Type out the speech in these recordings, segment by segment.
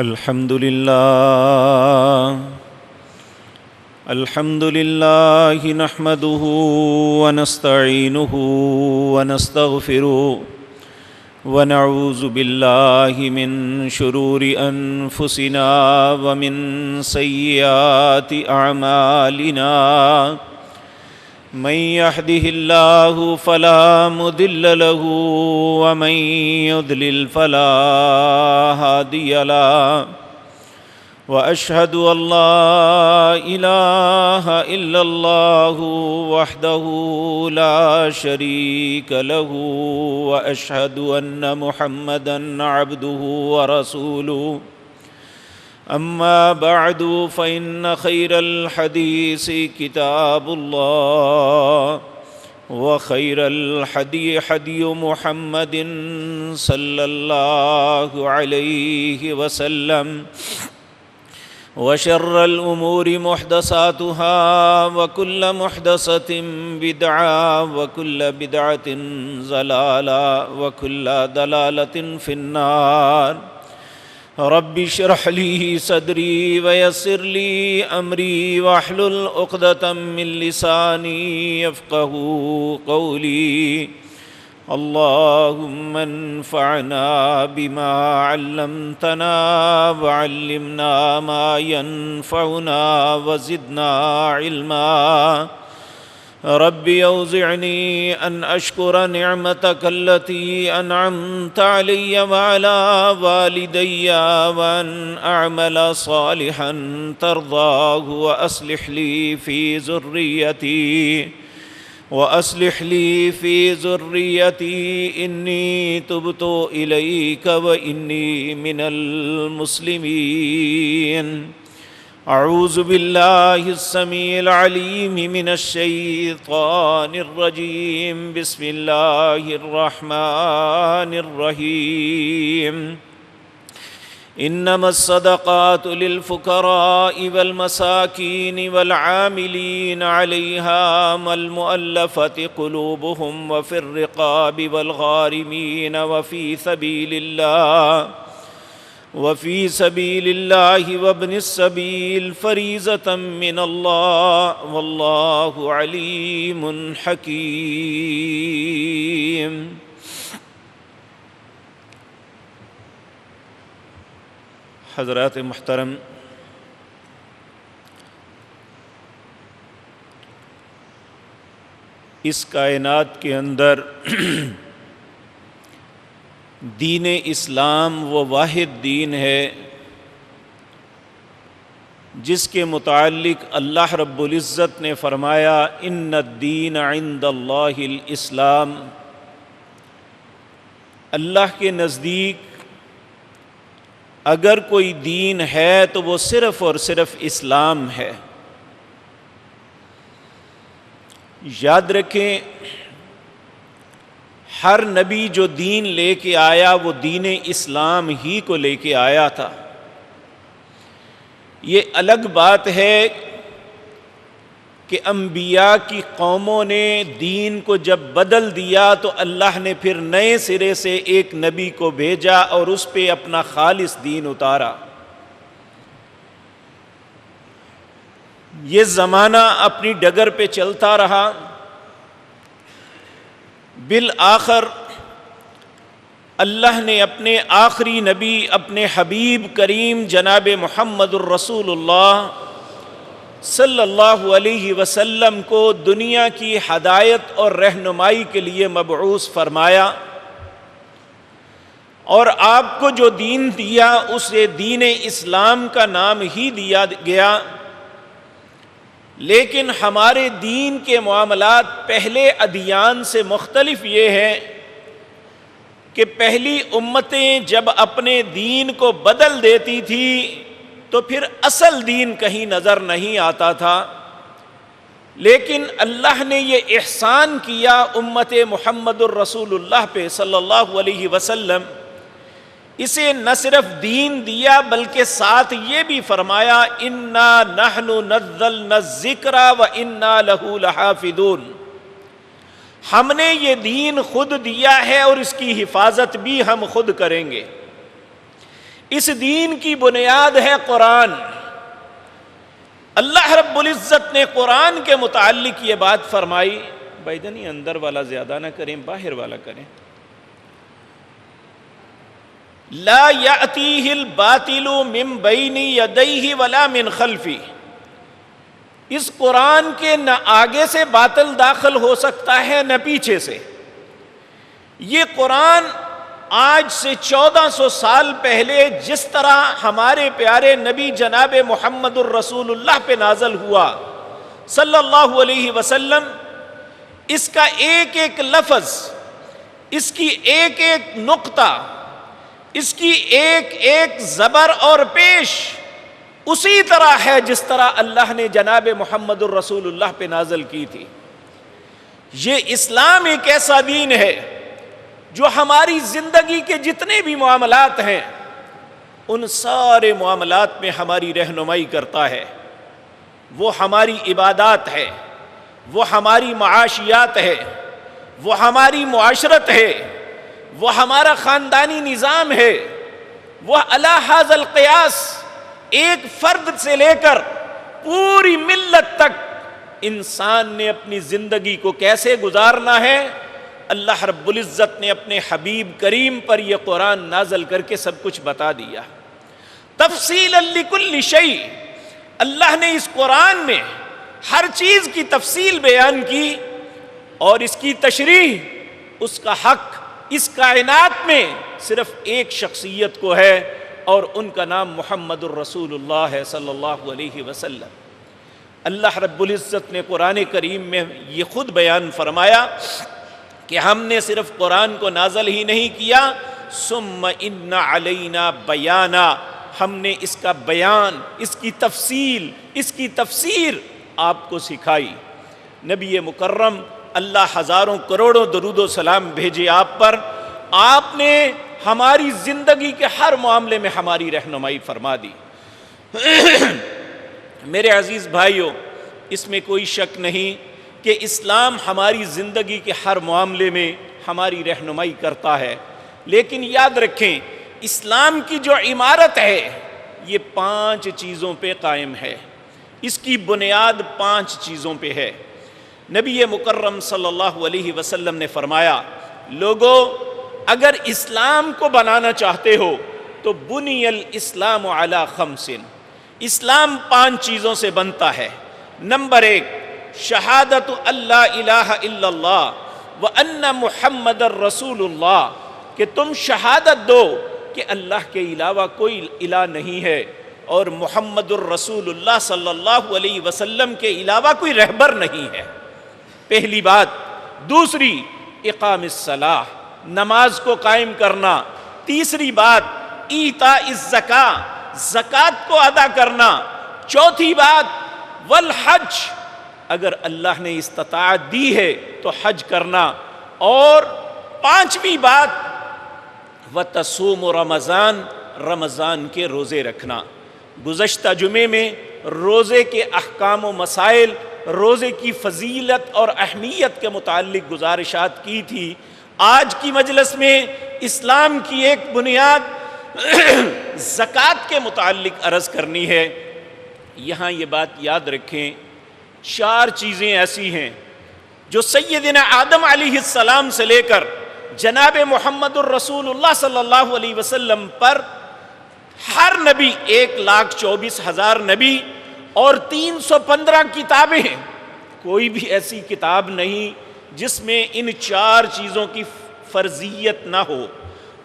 الحمد لله نحمده ونستعينه ونستغفره ونعوذ بالله من شرور أنفسنا ومن سيئات أعمالنا من يهده الله فلا مضل له ومن يضلل فلا هادي له وأشهد أن لا إله إلا الله وحده لا شريك له وأشهد أن محمدًا عبده ورسوله أما بعد فإن خير الحديث كتاب الله وخير الحدي حدي محمد صلى الله عليه وسلم وشر الأمور محدثاتها وكل محدثة بدعة وكل بدعة ضلالة وكل ضلالة في النار رب اشرح لي صدري ويسر لي أمري واحلل عقدة من لساني يفقهوا قولي اللهم انفعنا بما علمتنا وعلمنا ما ينفعنا وزدنا علما رب أوزعني أن أشكر نعمتك التي أنعمت علي وعلى والدي وأن أعمل صالحا ترضاه وأصلح لي في ذريتي إني تبت إليك وإني من المسلمين أعوذ بالله السميع العليم من الشيطان الرجيم بسم الله الرحمن الرحيم إنما الصدقات للفقراء والمساكين والعاملين عليها والمؤلفة قلوبهم وفي الرقاب والغارمين وفي سبيل الله وابن السبيل فريضة من الله والله عليم حكيم. حضرات محترم، اس کائنات کے اندر دین اسلام وہ واحد دین ہے جس کے متعلق اللہ رب العزت نے فرمایا ان الدین عند اللہ الاسلام. اللہ کے نزدیک اگر کوئی دین ہے تو وہ صرف اور صرف اسلام ہے. یاد رکھیں، ہر نبی جو دین لے کے آیا وہ دین اسلام ہی کو لے کے آیا تھا. یہ الگ بات ہے کہ انبیاء کی قوموں نے دین کو جب بدل دیا تو اللہ نے پھر نئے سرے سے ایک نبی کو بھیجا اور اس پہ اپنا خالص دین اتارا. یہ زمانہ اپنی ڈگر پہ چلتا رہا. بالآخر اللہ نے اپنے آخری نبی اپنے حبیب کریم جناب محمد الرسول اللہ صلی اللہ علیہ وسلم کو دنیا کی ہدایت اور رہنمائی کے لیے مبعوث فرمایا، اور آپ کو جو دین دیا اسے دین اسلام کا نام ہی دیا گیا. لیکن ہمارے دین کے معاملات پہلے ادیان سے مختلف یہ ہے کہ پہلی امتیں جب اپنے دین کو بدل دیتی تھی تو پھر اصل دین کہیں نظر نہیں آتا تھا. لیکن اللہ نے یہ احسان کیا امت محمد الرسول اللہ پہ صلی اللہ علیہ وسلم، اسے نہ صرف دین دیا بلکہ ساتھ یہ بھی فرمایا انا نحن نزلنا الذکر وانا لہ لحافظون. ہم نے یہ دین خود دیا ہے اور اس کی حفاظت بھی ہم خود کریں گے. اس دین کی بنیاد ہے قرآن۔ اللہ رب العزت نے قرآن کے متعلق یہ بات فرمائی، بھائی جان یہ اندر والا زیادہ نہ کریں، باہر والا کریں۔ لا یأتیہ الباطل من بین یدیہ ولا من خلفہ، اس قرآن کے نہ آگے سے باطل داخل ہو سکتا ہے نہ پیچھے سے۔ یہ قرآن آج سے 1400 سال پہلے جس طرح ہمارے پیارے نبی جناب محمد الرسول اللہ پہ نازل ہوا صلی اللہ علیہ وسلم، اس کا ایک ایک لفظ، اس کی ایک ایک نقطہ، اس کی ایک ایک زبر اور پیش اسی طرح ہے جس طرح اللہ نے جناب محمد الرسول اللہ پہ نازل کی تھی۔ یہ اسلام ایک ایسا دین ہے جو ہماری زندگی کے جتنے بھی معاملات ہیں ان سارے معاملات میں ہماری رہنمائی کرتا ہے۔ وہ ہماری عبادات ہے، وہ ہماری معاشیات ہے، وہ ہماری معاشرت ہے، وہ ہمارا خاندانی نظام ہے، وہ علی ھذا القیاس ایک فرد سے لے کر پوری ملت تک انسان نے اپنی زندگی کو کیسے گزارنا ہے، اللہ رب العزت نے اپنے حبیب کریم پر یہ قرآن نازل کر کے سب کچھ بتا دیا۔ تفصیلا لکل شیء، اللہ نے اس قرآن میں ہر چیز کی تفصیل بیان کی، اور اس کی تشریح، اس کا حق اس کائنات میں صرف ایک شخصیت کو ہے، اور ان کا نام محمد الرسول اللہ ہے صلی اللہ علیہ وسلم۔ اللہ رب العزت نے قرآن کریم میں یہ خود بیان فرمایا کہ ہم نے صرف قرآن کو نازل ہی نہیں کیا، ثم ان علینا بیانا، ہم نے اس کا بیان، اس کی تفصیل، اس کی تفسیر آپ کو سکھائی۔ نبی مکرم اللہ ہزاروں کروڑوں درود و سلام بھیجے آپ پر، آپ نے ہماری زندگی کے ہر معاملے میں ہماری رہنمائی فرما دی۔ میرے عزیز بھائیوں، اس میں کوئی شک نہیں کہ اسلام ہماری زندگی کے ہر معاملے میں ہماری رہنمائی کرتا ہے، لیکن یاد رکھیں اسلام کی جو عمارت ہے یہ 5 چیزوں پہ قائم ہے، اس کی بنیاد 5 چیزوں پہ ہے۔ نبی مکرم صلی اللہ علیہ وسلم نے فرمایا، لوگو اگر اسلام کو بنانا چاہتے ہو تو بنی الاسلام علی 5، اسلام 5 چیزوں سے بنتا ہے۔ نمبر 1، شہادت اللہ الہ الا اللہ وان محمد الرسول اللہ، کہ تم شہادت دو کہ اللہ کے علاوہ کوئی الہ نہیں ہے اور محمد الرسول اللہ صلی اللہ علیہ وسلم کے علاوہ کوئی رہبر نہیں ہے، پہلی بات۔ دوسری، اقام الصلاۃ، نماز کو قائم کرنا۔ تیسری بات، ایتاء الزکاۃ، زکوٰۃ کو ادا کرنا۔ چوتھی بات، والحج، اگر اللہ نے استطاعت دی ہے تو حج کرنا۔ اور 5ویں بات، وتصوم رمضان، رمضان کے روزے رکھنا۔ گزشتہ جمعے میں روزے کے احکام و مسائل، روزے کی فضیلت اور اہمیت کے متعلق گزارشات کی تھی۔ آج کی مجلس میں اسلام کی ایک بنیاد زکوٰۃ کے متعلق عرض کرنی ہے۔ یہاں یہ بات یاد رکھیں، 4 چیزیں ایسی ہیں جو سیدنا آدم علیہ السلام سے لے کر جناب محمد الرسول اللہ صلی اللہ علیہ وسلم پر ہر نبی، 1,24,000 نبی اور 315 کتابیں ہیں، کوئی بھی ایسی کتاب نہیں جس میں ان 4 چیزوں کی فرضیت نہ ہو۔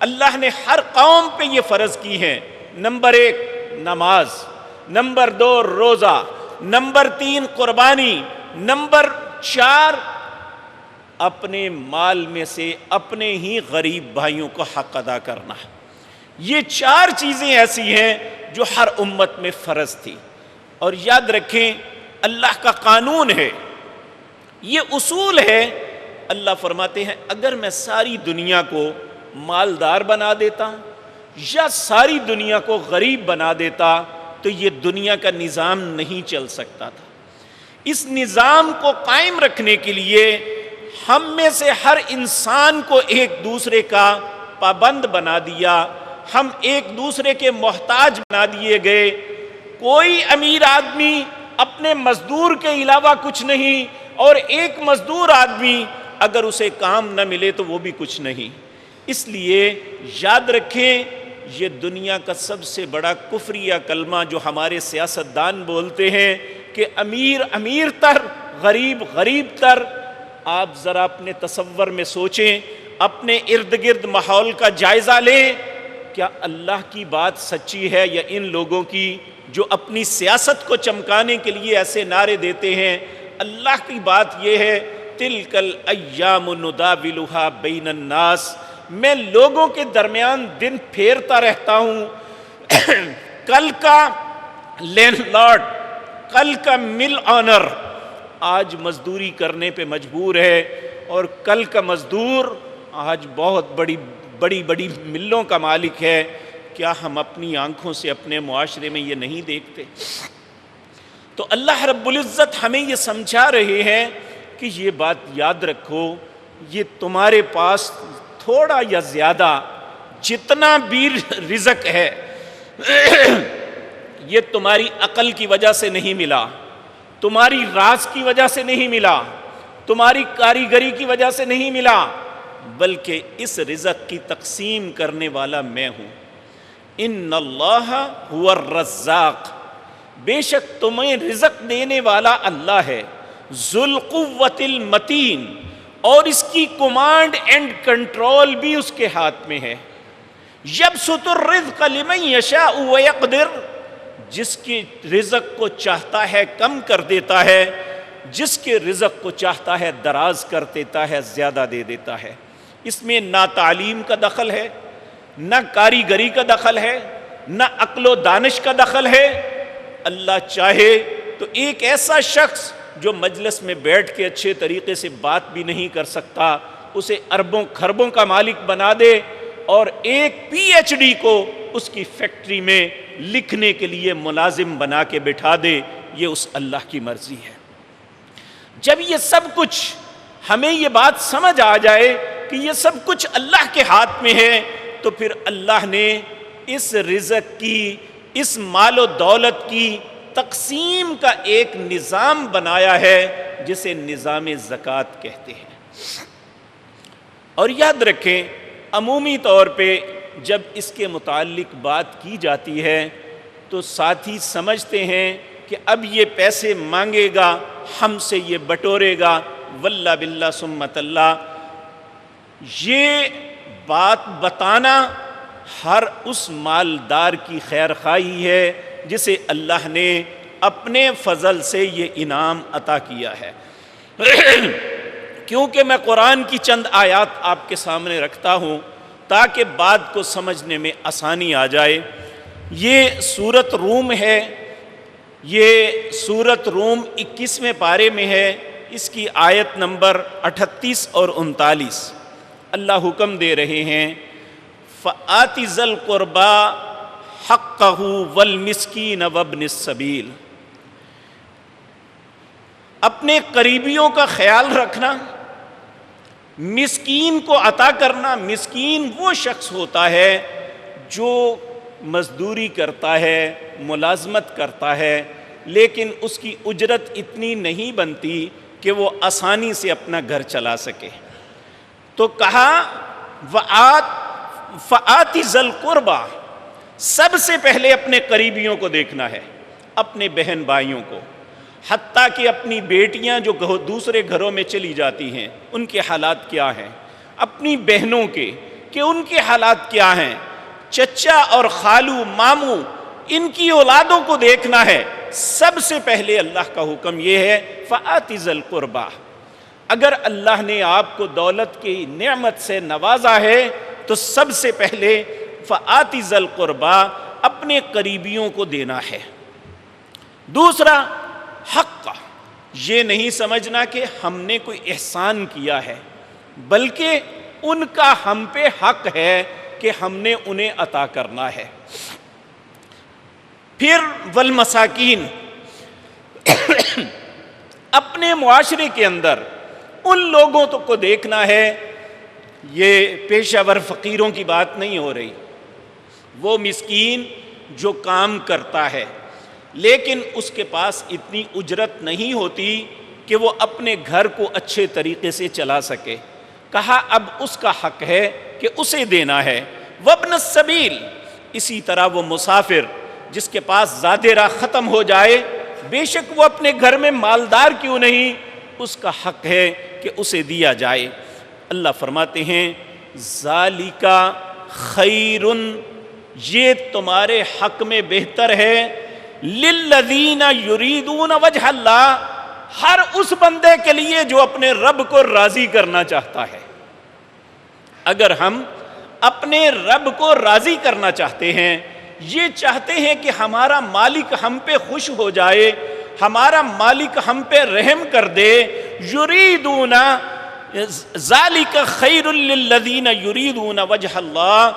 اللہ نے ہر قوم پہ یہ فرض کی ہے۔ نمبر 1 نماز، نمبر 2 روزہ، نمبر 3 قربانی، نمبر 4 اپنے مال میں سے اپنے ہی غریب بھائیوں کو حق ادا کرنا۔ یہ 4 چیزیں ایسی ہیں جو ہر امت میں فرض تھی۔ اور یاد رکھیں اللہ کا قانون ہے، یہ اصول ہے۔ اللہ فرماتے ہیں اگر میں ساری دنیا کو مالدار بنا دیتا یا ساری دنیا کو غریب بنا دیتا تو یہ دنیا کا نظام نہیں چل سکتا تھا۔ اس نظام کو قائم رکھنے کے لیے ہم میں سے ہر انسان کو ایک دوسرے کا پابند بنا دیا، ہم ایک دوسرے کے محتاج بنا دیے گئے. کوئی امیر آدمی اپنے مزدور کے علاوہ کچھ نہیں، اور ایک مزدور آدمی اگر اسے کام نہ ملے تو وہ بھی کچھ نہیں. اس لیے یاد رکھیں، یہ دنیا کا سب سے بڑا کفریہ کلمہ جو ہمارے سیاستدان بولتے ہیں کہ امیر امیر تر، غریب غریب تر. آپ ذرا اپنے تصور میں سوچیں، اپنے ارد گرد ماحول کا جائزہ لیں. کیا اللہ کی بات سچی ہے یا ان لوگوں کی جو اپنی سیاست کو چمکانے کے لیے ایسے نعرے دیتے ہیں؟ اللہ کی بات یہ ہے، تلک الایام نداولها بین الناس، میں لوگوں کے درمیان دن پھیرتا رہتا ہوں. کل کا لینڈ لارڈ، کل کا مل آنر آج مزدوری کرنے پہ مجبور ہے، اور کل کا مزدور آج بہت بڑی بڑی بڑی ملوں کا مالک ہے. کیا ہم اپنی آنکھوں سے اپنے معاشرے میں یہ نہیں دیکھتے؟ تو اللہ رب العزت ہمیں یہ سمجھا رہے ہیں کہ یہ بات یاد رکھو، یہ تمہارے پاس تھوڑا یا زیادہ جتنا بھی رزق ہے یہ تمہاری عقل کی وجہ سے نہیں ملا، تمہاری راز کی وجہ سے نہیں ملا، تمہاری کاریگری کی وجہ سے نہیں ملا، بلکہ اس رزق کی تقسیم کرنے والا میں ہوں. ان اللہ هو الرزاق، بے شک تمہیں رزق دینے والا اللہ ہے. ذو القوۃ المتین، اور اس کی کمانڈ اینڈ کنٹرول بھی اس کے ہاتھ میں ہے. یبسط الرزق لمن یشاء ویقدر، جس کے رزق کو چاہتا ہے کم کر دیتا ہے، جس کے رزق کو چاہتا ہے دراز کر دیتا ہے، زیادہ دے دیتا ہے. اس میں نہ تعلیم کا دخل ہے، نہ کاریگری کا دخل ہے، نہ عقل و دانش کا دخل ہے. اللہ چاہے تو ایک ایسا شخص جو مجلس میں بیٹھ کے اچھے طریقے سے بات بھی نہیں کر سکتا، اسے اربوں خربوں کا مالک بنا دے، اور ایک پی ایچ ڈی کو اس کی فیکٹری میں لکھنے کے لیے ملازم بنا کے بٹھا دے. یہ اس اللہ کی مرضی ہے. جب یہ سب کچھ ہمیں یہ بات سمجھ آ جائے کہ یہ سب کچھ اللہ کے ہاتھ میں ہے، تو پھر اللہ نے اس رزق کی، اس مال و دولت کی تقسیم کا ایک نظام بنایا ہے جسے نظام زکوٰۃ کہتے ہیں. اور یاد رکھیں، عمومی طور پہ جب اس کے متعلق بات کی جاتی ہے تو ساتھی سمجھتے ہیں کہ اب یہ پیسے مانگے گا، ہم سے یہ بٹورے گا. واللہ باللہ سمت اللہ، یہ بات بتانا ہر اس مالدار کی خیر خواہی ہے جسے اللہ نے اپنے فضل سے یہ انعام عطا کیا ہے. کیونکہ میں قرآن کی چند آیات آپ کے سامنے رکھتا ہوں تاکہ بات کو سمجھنے میں آسانی آ جائے. یہ سورۃ روم ہے، یہ سورۃ روم 21ویں پارے میں ہے. اس کی آیت نمبر 38 اور 39. اللہ حکم دے رہے ہیں، فآت ذی القربى حقہ والمسکین وابن السبیل. اپنے قریبیوں کا خیال رکھنا، مسکین کو عطا کرنا. مسکین وہ شخص ہوتا ہے جو مزدوری کرتا ہے، ملازمت کرتا ہے، لیکن اس کی اجرت اتنی نہیں بنتی کہ وہ آسانی سے اپنا گھر چلا سکے. تو کہا فآت ذی القربى، سب سے پہلے اپنے قریبیوں کو دیکھنا ہے، اپنے بہن بھائیوں کو. حتیٰ کہ اپنی بیٹیاں جو دوسرے گھروں میں چلی جاتی ہیں ان کے حالات کیا ہیں، اپنی بہنوں کے کہ ان کے حالات کیا ہیں، چچا اور خالو ماموں ان کی اولادوں کو دیکھنا ہے. سب سے پہلے اللہ کا حکم یہ ہے فآت ذی القربى. اگر اللہ نے آپ کو دولت کی نعمت سے نوازا ہے تو سب سے پہلے فآت ذی القربى، اپنے قریبیوں کو دینا ہے. دوسرا حق، یہ نہیں سمجھنا کہ ہم نے کوئی احسان کیا ہے، بلکہ ان کا ہم پہ حق ہے کہ ہم نے انہیں عطا کرنا ہے. پھر والمساکین، اپنے معاشرے کے اندر ان لوگوں کو دیکھنا ہے. یہ پیشہ ور فقیروں کی بات نہیں ہو رہی، وہ مسکین جو کام کرتا ہے لیکن اس کے پاس اتنی اجرت نہیں ہوتی کہ وہ اپنے گھر کو اچھے طریقے سے چلا سکے. کہا اب اس کا حق ہے کہ اسے دینا ہے. وابن السبیل، اسی طرح وہ مسافر جس کے پاس زاد راہ ختم ہو جائے، بے شک وہ اپنے گھر میں مالدار کیوں نہیں، اس کا حق ہے کہ اسے دیا جائے. اللہ فرماتے ہیں ذالک خیر، یہ تمہارے حق میں بہتر ہے، للذین یریدون وجہ اللہ، ہر اس بندے کے لیے جو اپنے رب کو راضی کرنا چاہتا ہے. اگر ہم اپنے رب کو راضی کرنا چاہتے ہیں، یہ چاہتے ہیں کہ ہمارا مالک ہم پہ خوش ہو جائے، ہمارا مالک ہم پہ رحم کر دے، یریدون ذالک خیر للذین یریدون وجہ اللہ،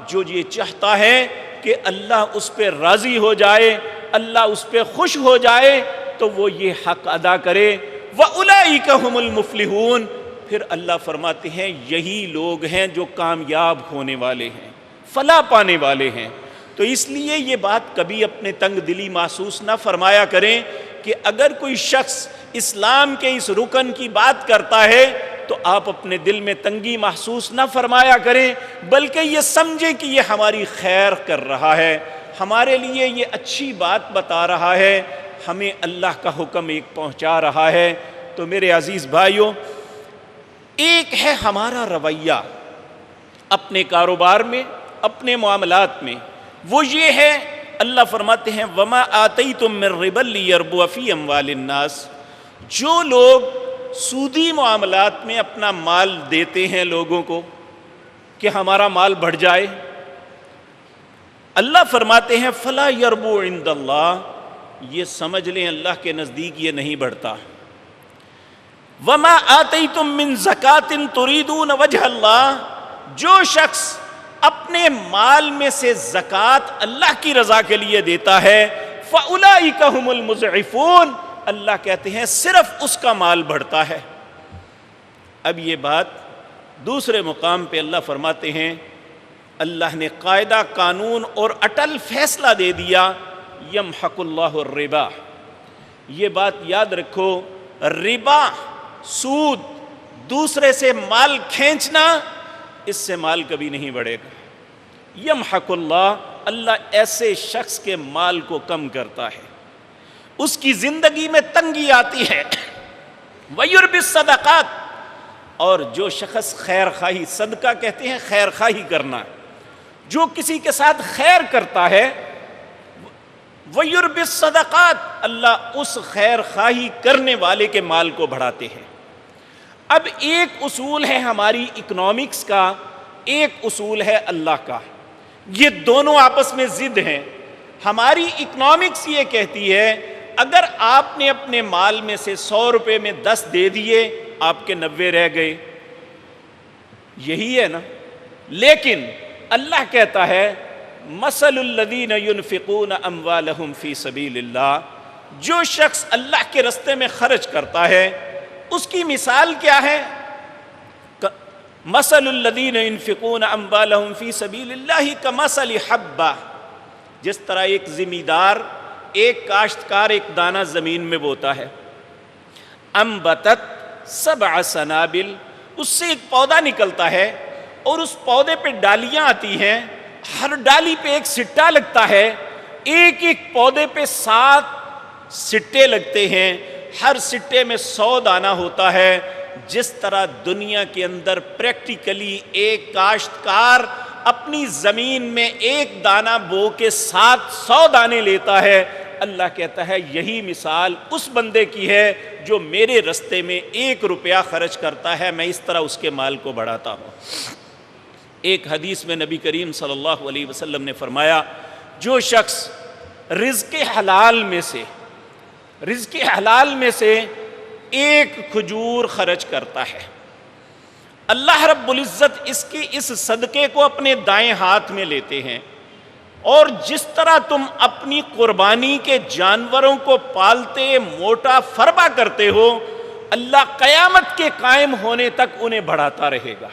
جو یہ چاہتا ہے کہ اللہ اس پہ راضی ہو جائے، اللہ اس پہ خوش ہو جائے، تو وہ یہ حق ادا کرے. وَأُولَئِكَ هُمُ الْمُفْلِحُونَ، پھر اللہ فرماتے ہیں یہی لوگ ہیں جو کامیاب ہونے والے ہیں، فلاح پانے والے ہیں. تو اس لیے یہ بات کبھی اپنے تنگ دلی محسوس نہ فرمایا کریں کہ اگر کوئی شخص اسلام کے اس رکن کی بات کرتا ہے تو آپ اپنے دل میں تنگی محسوس نہ فرمایا کریں، بلکہ یہ سمجھیں کہ یہ ہماری خیر کر رہا ہے، ہمارے لیے یہ اچھی بات بتا رہا ہے، ہمیں اللہ کا حکم ایک پہنچا رہا ہے. تو میرے عزیز بھائیوں، ایک ہے ہمارا رویہ اپنے کاروبار میں، اپنے معاملات میں، وہ یہ ہے اللہ فرماتے ہیں وَمَا آتَيْتُم مِّن رِّبًا لِّيَرْبُوَ فِي أَمْوَالِ النَّاسِ، جو لوگ سودی معاملات میں اپنا مال دیتے ہیں لوگوں کو کہ ہمارا مال بڑھ جائے، اللہ فرماتے ہیں فَلَا يَرْبُو عِندَ اللَّهِ، یہ سمجھ لیں اللہ کے نزدیک یہ نہیں بڑھتا. وَمَا آتَيْتُم مِّن زَكَاةٍ تُرِيدُونَ وَجْهَ اللَّهِ، جو شخص اپنے مال میں سے زکوٰۃ اللہ کی رضا کے لیے دیتا ہے فَأُولَئِكَ هُمُ الْمُضْعِفُونَ، اللہ کہتے ہیں صرف اس کا مال بڑھتا ہے. اب یہ بات دوسرے مقام پہ اللہ فرماتے ہیں، اللہ نے قاعدہ قانون اور اٹل فیصلہ دے دیا، یمحق اللہ الربا. یہ بات یاد رکھو، ربا، سود، دوسرے سے مال کھینچنا، اس سے مال کبھی نہیں بڑھے گا. یمحق اللہ، اللہ ایسے شخص کے مال کو کم کرتا ہے، اس کی زندگی میں تنگی آتی ہے. وَيُرْبِ الصَّدَقَاتِ، اور جو شخص خیر خواہی، صدقہ کہتے ہیں خیر خواہی کرنا، جو کسی کے ساتھ خیر کرتا ہے، وَيُرْبِ الصَّدَقَاتِ، اللہ اس خیر خواہی کرنے والے کے مال کو بڑھاتے ہیں. اب ایک اصول ہے ہماری اکنامکس کا، ایک اصول ہے اللہ کا، یہ دونوں آپس میں ضد ہیں. ہماری اکنامکس یہ کہتی ہے اگر آپ نے اپنے مال میں سے 100 روپے میں 10 دے دیے، آپ کے 90 رہ گئے، یہی ہے نا. لیکن اللہ کہتا ہے مثل الذین ينفقون اموالهم فی سبیل اللہ، جو شخص اللہ کے راستے میں خرچ کرتا ہے اس کی مثال کیا ہے؟ مثل الذین ينفقون اموالهم فی سبیل اللہ کمثل حبہ، جس طرح ایک زمیندار، ایک کاشتکار ایک دانہ زمین میں بوتا ہے، انبتت 7 سنابل، اس سے ایک پودا نکلتا ہے اور اس پودے پہ ڈالیاں آتی ہیں، ہر ڈالی پہ ایک سٹا لگتا ہے، ایک ایک پودے پہ 7 سٹے لگتے ہیں، ہر سٹے میں 100 دانہ ہوتا ہے. جس طرح دنیا کے اندر پریکٹیکلی ایک کاشتکار اپنی زمین میں ایک دانہ بو کے 700 دانے لیتا ہے، اللہ کہتا ہے یہی مثال اس بندے کی ہے جو میرے رستے میں 1 روپیہ خرچ کرتا ہے، میں اس طرح اس کے مال کو بڑھاتا ہوں. ایک حدیث میں نبی کریم صلی اللہ علیہ وسلم نے فرمایا جو شخص رزق حلال میں سے 1 کھجور خرچ کرتا ہے، اللہ رب العزت اس صدقے کو اپنے دائیں ہاتھ میں لیتے ہیں. اور جس طرح تم اپنی قربانی کے جانوروں کو پالتے موٹا فربا کرتے ہو، اللہ قیامت کے قائم ہونے تک انہیں بڑھاتا رہے گا.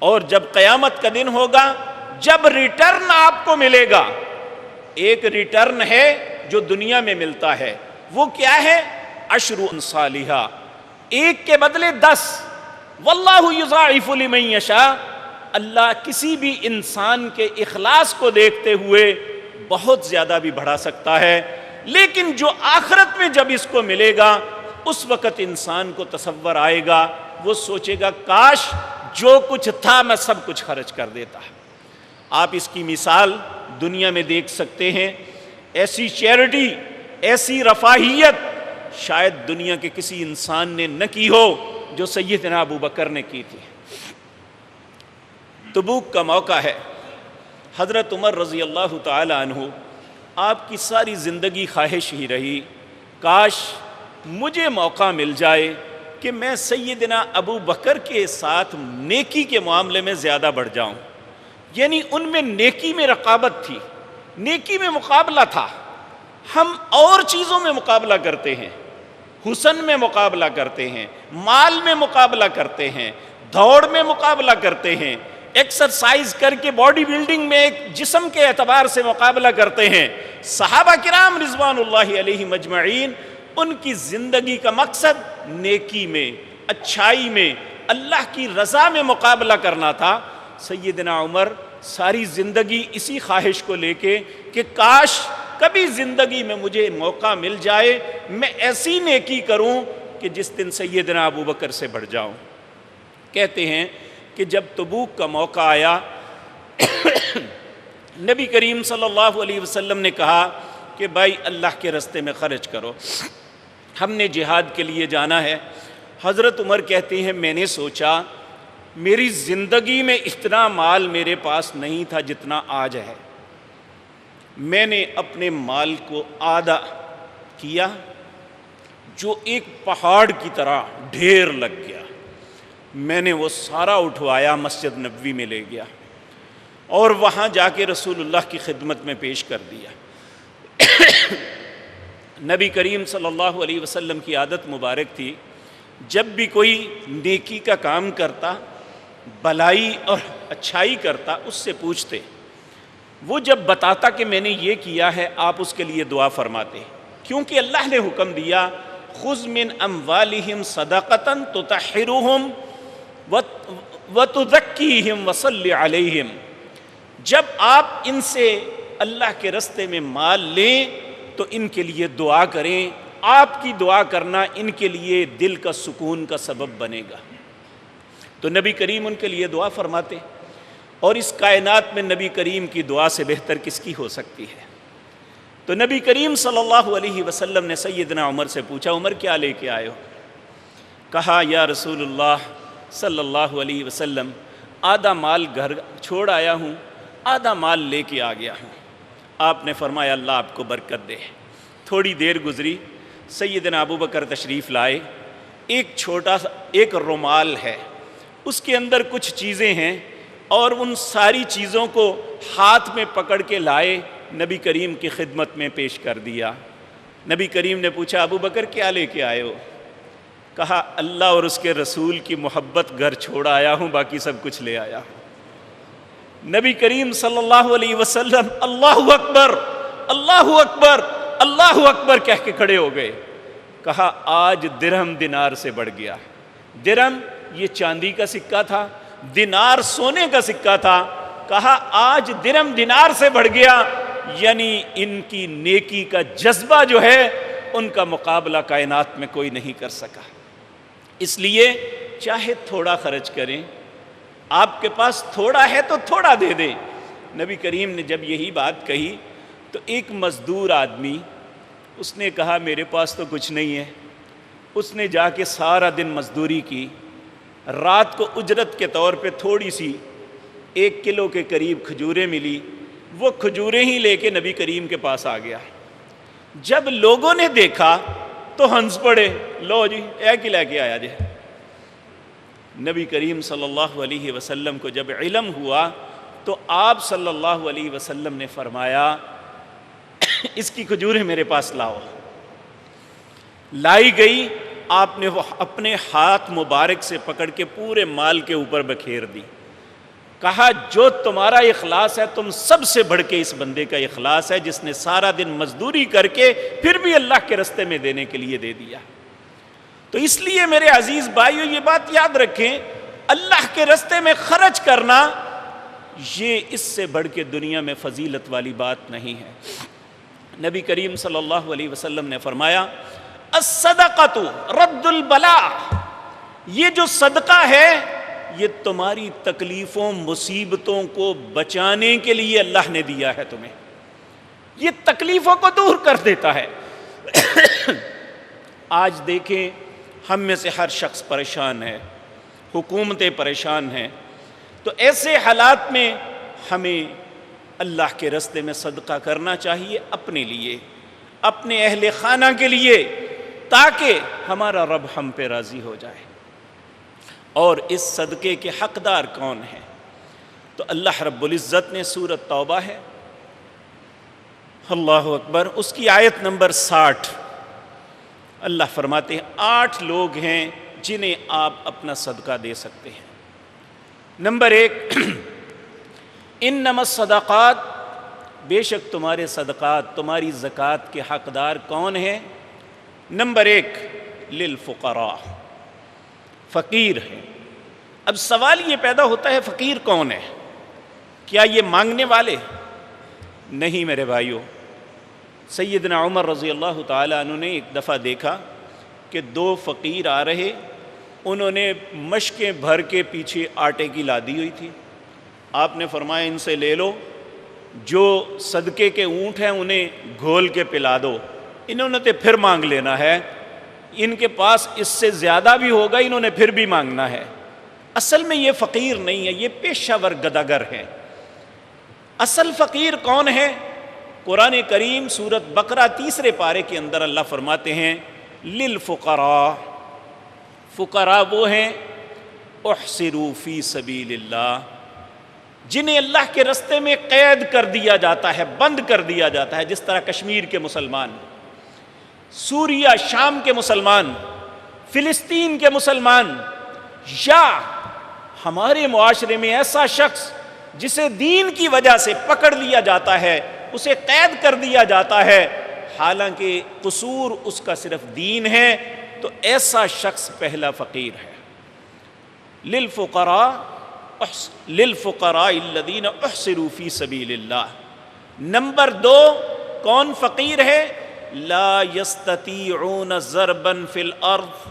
اور جب قیامت کا دن ہوگا، جب ریٹرن آپ کو ملے گا، ایک ریٹرن ہے جو دنیا میں ملتا ہے، وہ کیا ہے؟ عشر امثالھا، ایک کے بدلے 10، واللہ یضاعف لمن یشاء، اللہ کسی بھی انسان کے اخلاص کو دیکھتے ہوئے بہت زیادہ بھی بڑھا سکتا ہے۔ لیکن جو آخرت میں جب اس کو ملے گا، اس وقت انسان کو تصور آئے گا، وہ سوچے گا کاش جو کچھ تھا میں سب کچھ خرچ کر دیتا۔ آپ اس کی مثال دنیا میں دیکھ سکتے ہیں، ایسی چیریٹی، ایسی رفاہیت شاید دنیا کے کسی انسان نے نہ کی ہو جو سیدنا ابو بکر نے کی تھی۔ تبوک کا موقع ہے، حضرت عمر رضی اللہ تعالی عنہ، آپ کی ساری زندگی خواہش ہی رہی کاش مجھے موقع مل جائے کہ میں سیدنا ابو بکر کے ساتھ نیکی کے معاملے میں زیادہ بڑھ جاؤں، یعنی ان میں نیکی میں رقابت تھی، نیکی میں مقابلہ تھا۔ ہم اور چیزوں میں مقابلہ کرتے ہیں، حسن میں مقابلہ کرتے ہیں، مال میں مقابلہ کرتے ہیں، دوڑ میں مقابلہ کرتے ہیں، ایکسرسائز کر کے باڈی بلڈنگ میں ایک جسم کے اعتبار سے مقابلہ کرتے ہیں۔ صحابہ کرام رضوان اللہ علیہم اجمعین، ان کی زندگی کا مقصد نیکی میں، اچھائی میں، اللہ کی رضا میں مقابلہ کرنا تھا۔ سیدنا عمر ساری زندگی اسی خواہش کو لے کے کہ کاش کبھی زندگی میں مجھے موقع مل جائے، میں ایسی نیکی کروں کہ جس دن سیدنا ابو بکر سے بڑھ جاؤں۔ کہتے ہیں کہ جب تبوک کا موقع آیا، نبی کریم صلی اللہ علیہ وسلم نے کہا کہ بھائی اللہ کے راستے میں خرچ کرو، ہم نے جہاد کے لیے جانا ہے۔ حضرت عمر کہتے ہیں میں نے سوچا میری زندگی میں اتنا مال میرے پاس نہیں تھا جتنا آج ہے، میں نے اپنے مال کو آدھا کیا، جو ایک پہاڑ کی طرح ڈھیر لگ گیا، میں نے وہ سارا اٹھوایا، مسجد نبوی میں لے گیا اور وہاں جا کے رسول اللہ کی خدمت میں پیش کر دیا۔ نبی کریم صلی اللہ علیہ وسلم کی عادت مبارک تھی، جب بھی کوئی نیکی کا کام کرتا، بلائی اور اچھائی کرتا، اس سے پوچھتے، وہ جب بتاتا کہ میں نے یہ کیا ہے، آپ اس کے لیے دعا فرماتے، کیونکہ اللہ نے حکم دیا خذ من اموالہم صدقۃ تطہرہم وتزکیہم وصلی علیہم، جب آپ ان سے اللہ کے راستے میں مال لیں تو ان کے لیے دعا کریں، آپ کی دعا کرنا ان کے لیے دل کا سکون کا سبب بنے گا۔ تو نبی کریم ان کے لیے دعا فرماتے، اور اس کائنات میں نبی کریم کی دعا سے بہتر کس کی ہو سکتی ہے؟ تو نبی کریم صلی اللہ علیہ وسلم نے سیدنا عمر سے پوچھا عمر کیا لے کے آئے ہو؟ کہا یا رسول اللہ صلی اللہ علیہ وسلم آدھا مال گھر چھوڑ آیا ہوں، آدھا مال لے کے آ گیا ہوں۔ آپ نے فرمایا اللہ آپ کو برکت دے۔ تھوڑی دیر گزری، سیدنا ابو بکر تشریف لائے، ایک چھوٹا سا ایک رومال ہے، اس کے اندر کچھ چیزیں ہیں، اور ان ساری چیزوں کو ہاتھ میں پکڑ کے لائے، نبی کریم کی خدمت میں پیش کر دیا۔ نبی کریم نے پوچھا ابو بکر کیا لے کے آئے ہو؟ کہا اللہ اور اس کے رسول کی محبت گھر چھوڑ آیا ہوں، باقی سب کچھ لے آیا ہوں۔ نبی کریم صلی اللہ علیہ وسلم اللہ اکبر اللہ اکبر اللہ اکبر کہہ کے کھڑے ہو گئے۔ کہا آج درہم دینار سے بڑھ گیا۔ درہم یہ چاندی کا سکہ تھا، دینار سونے کا سکہ تھا۔ کہا آج درہم دینار سے بڑھ گیا، یعنی ان کی نیکی کا جذبہ جو ہے ان کا مقابلہ کائنات میں کوئی نہیں کر سکا۔ اس لیے چاہے تھوڑا خرچ کریں، آپ کے پاس تھوڑا ہے تو تھوڑا دے دیں۔ نبی کریم نے جب یہی بات کہی تو ایک مزدور آدمی، اس نے کہا میرے پاس تو کچھ نہیں ہے۔ اس نے جا کے سارا دن مزدوری کی، رات کو اجرت کے طور پہ تھوڑی سی 1 کلو کے قریب کھجوریں ملی، وہ کھجوریں ہی لے کے نبی کریم کے پاس آ گیا۔ جب لوگوں نے دیکھا تو ہنس پڑے، لو جی ایک ہی لے کے آیا جی۔ نبی کریم صلی اللہ علیہ وسلم کو جب علم ہوا تو آپ صلی اللہ علیہ وسلم نے فرمایا اس کی کھجوریں میرے پاس لاؤ۔ لائی گئی، آپ نے وہ اپنے ہاتھ مبارک سے پکڑ کے پورے مال کے اوپر بکھیر دی۔ کہا جو تمہارا اخلاص ہے تم سب سے بڑھ کے اس بندے کا اخلاص ہے جس نے سارا دن مزدوری کر کے پھر بھی اللہ کے رستے میں دینے کے لیے دے دیا۔ تو اس لیے میرے عزیز بھائیو یہ بات یاد رکھیں، اللہ کے رستے میں خرچ کرنا یہ اس سے بڑھ کے دنیا میں فضیلت والی بات نہیں ہے۔ نبی کریم صلی اللہ علیہ وسلم نے فرمایا الصدقۃ رد البلاء، یہ جو صدقہ ہے یہ تمہاری تکلیفوں مصیبتوں کو بچانے کے لیے اللہ نے دیا ہے تمہیں، یہ تکلیفوں کو دور کر دیتا ہے۔ آج دیکھیں ہم میں سے ہر شخص پریشان ہے، حکومتیں پریشان ہیں، تو ایسے حالات میں ہمیں اللہ کے راستے میں صدقہ کرنا چاہیے، اپنے لیے، اپنے اہل خانہ کے لیے، تاکہ ہمارا رب ہم پہ راضی ہو جائے۔ اور اس صدقے کے حقدار کون ہیں؟ تو اللہ رب العزت نے سورۃ توبہ ہے، اللہ اکبر، اس کی آیت نمبر 60 اللہ فرماتے ہیں 8 لوگ ہیں جنہیں آپ اپنا صدقہ دے سکتے ہیں۔ نمبر 1 انما الصدقات، بے شک تمہارے صدقات، تمہاری زکوٰۃ کے حقدار کون ہیں؟ نمبر 1 للفقراء، فقیر ہیں۔ اب سوال یہ پیدا ہوتا ہے فقیر کون ہے؟ کیا یہ مانگنے والے؟ نہیں میرے بھائیوں، سیدنا عمر رضی اللہ تعالیٰ عنہ نے ایک دفعہ دیکھا کہ 2 فقیر آ رہے، انہوں نے مشکیں بھر کے پیچھے آٹے کی لادی ہوئی تھی۔ آپ نے فرمایا ان سے لے لو، جو صدقے کے اونٹ ہیں انہیں گھول کے پلا دو، انہوں نے تو پھر مانگ لینا ہے، ان کے پاس اس سے زیادہ بھی ہوگا، انہوں نے پھر بھی مانگنا ہے۔ اصل میں یہ فقیر نہیں ہے، یہ پیشہ ور گداگر ہے۔ اصل فقیر کون ہے؟ قرآن کریم سورۃ بقرہ 3 پارے کے اندر اللہ فرماتے ہیں للفقراء، فقراء وہ ہیں احصروا فی سبیل اللہ، جنہیں اللہ کے رستے میں قید کر دیا جاتا ہے، بند کر دیا جاتا ہے، جس طرح کشمیر کے مسلمان، سوریہ شام کے مسلمان، فلسطین کے مسلمان، یا ہمارے معاشرے میں ایسا شخص جسے دین کی وجہ سے پکڑ لیا جاتا ہے، اسے قید کر دیا جاتا ہے، حالانکہ قصور اس کا صرف دین ہے، تو ایسا شخص پہلا فقیر ہے۔ للفقراء الذین احصروا فی سبیل اللہ۔ نمبر 2 کون فقیر ہے؟ لا یستطیعون ضربا فی الارض،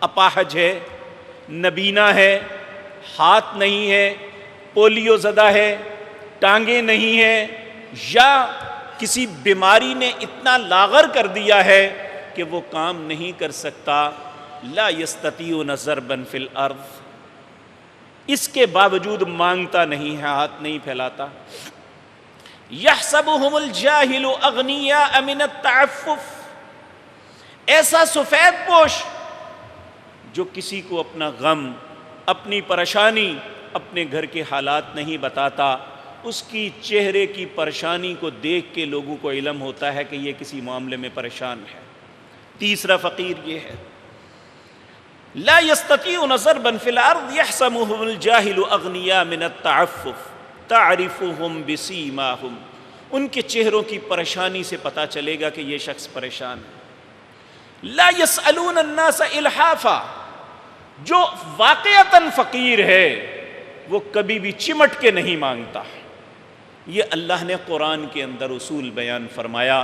اپاہج ہے، نبینا ہے، ہاتھ نہیں ہے، پولیو زدہ ہے، ٹانگیں نہیں ہیں، یا کسی بیماری نے اتنا لاغر کر دیا ہے کہ وہ کام نہیں کر سکتا۔ لا یستطیعون ضربا فی الارض، اس کے باوجود مانگتا نہیں ہے، ہاتھ نہیں پھیلاتا۔ یحسبہم الجاہل اغنیاء من التعفف، ایسا سفید پوش جو کسی کو اپنا غم، اپنی پریشانی، اپنے گھر کے حالات نہیں بتاتا، اس کی چہرے کی پریشانی کو دیکھ کے لوگوں کو علم ہوتا ہے کہ یہ کسی معاملے میں پریشان ہے۔ تیسرا فقیر یہ ہے لا یستطیعون ضربا فی الارض یحسبهم الجاہل اغنیاء من التعفف تعرفهم بسیماہم، ان کے چہروں کی پریشانی سے پتہ چلے گا کہ یہ شخص پریشان ہے۔ لا یسألون الناس الحافا، جو واقعتاً فقیر ہے وہ کبھی بھی چمٹ کے نہیں مانگتا۔ یہ اللہ نے قرآن کے اندر اصول بیان فرمایا۔